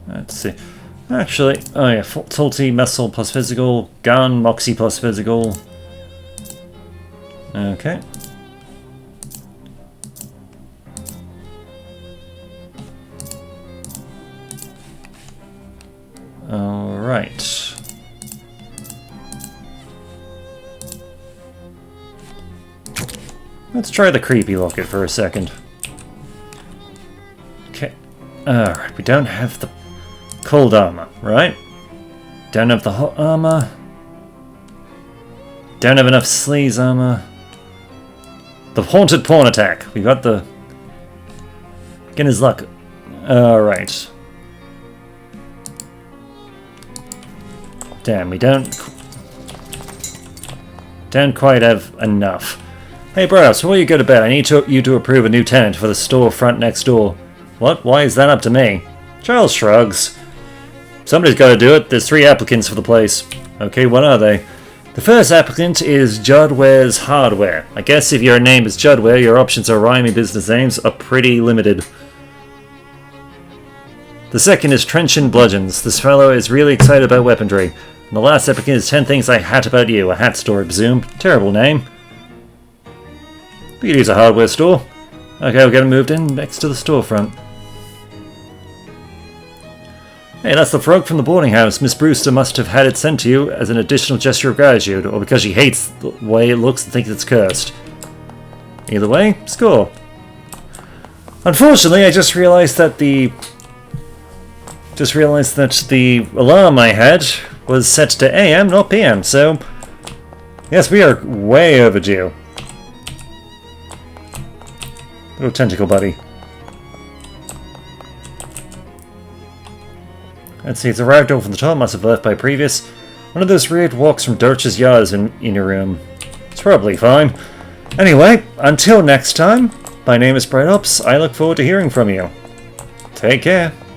Let's see. Actually, oh yeah, Salty, Muscle plus Physical, Gun, Moxie plus Physical... Okay. All right. Let's try the creepy locket for a second. Okay. Alright, we don't have the cold armor, right? Don't have the hot armor. Don't have enough sleaze armor. The haunted pawn attack. We got the... Getting his luck. Alright. Damn, we don't quite have enough. Hey bros, before you go to bed, I need you to approve a new tenant for the storefront next door. What? Why is that up to me? Charles shrugs. Somebody's got to do it. There's 3 applicants for the place. Okay, what are they? The first applicant is Judware's Hardware. I guess if your name is Judware, your options of rhyming business names are pretty limited. The second is Trenchant Bludgeons. This fellow is really excited about weaponry. And the last applicant is 10 Things I Hat About You. A hat store, I presume. Terrible name. We could use a hardware store. Okay, we'll get it moved in next to the storefront. Hey, that's the frog from the boarding house. Miss Brewster must have had it sent to you as an additional gesture of gratitude, or because she hates the way it looks and thinks it's cursed. Either way, score. Unfortunately, I just realized that the alarm I had was set to AM, not PM, so yes, we are way overdue. Little tentacle buddy. Let's see, it's arrived over from the top, must have left by previous. One of those weird walks from Dirch's yard is in your room. It's probably fine. Anyway, until next time, my name is Bright Ops. I look forward to hearing from you. Take care.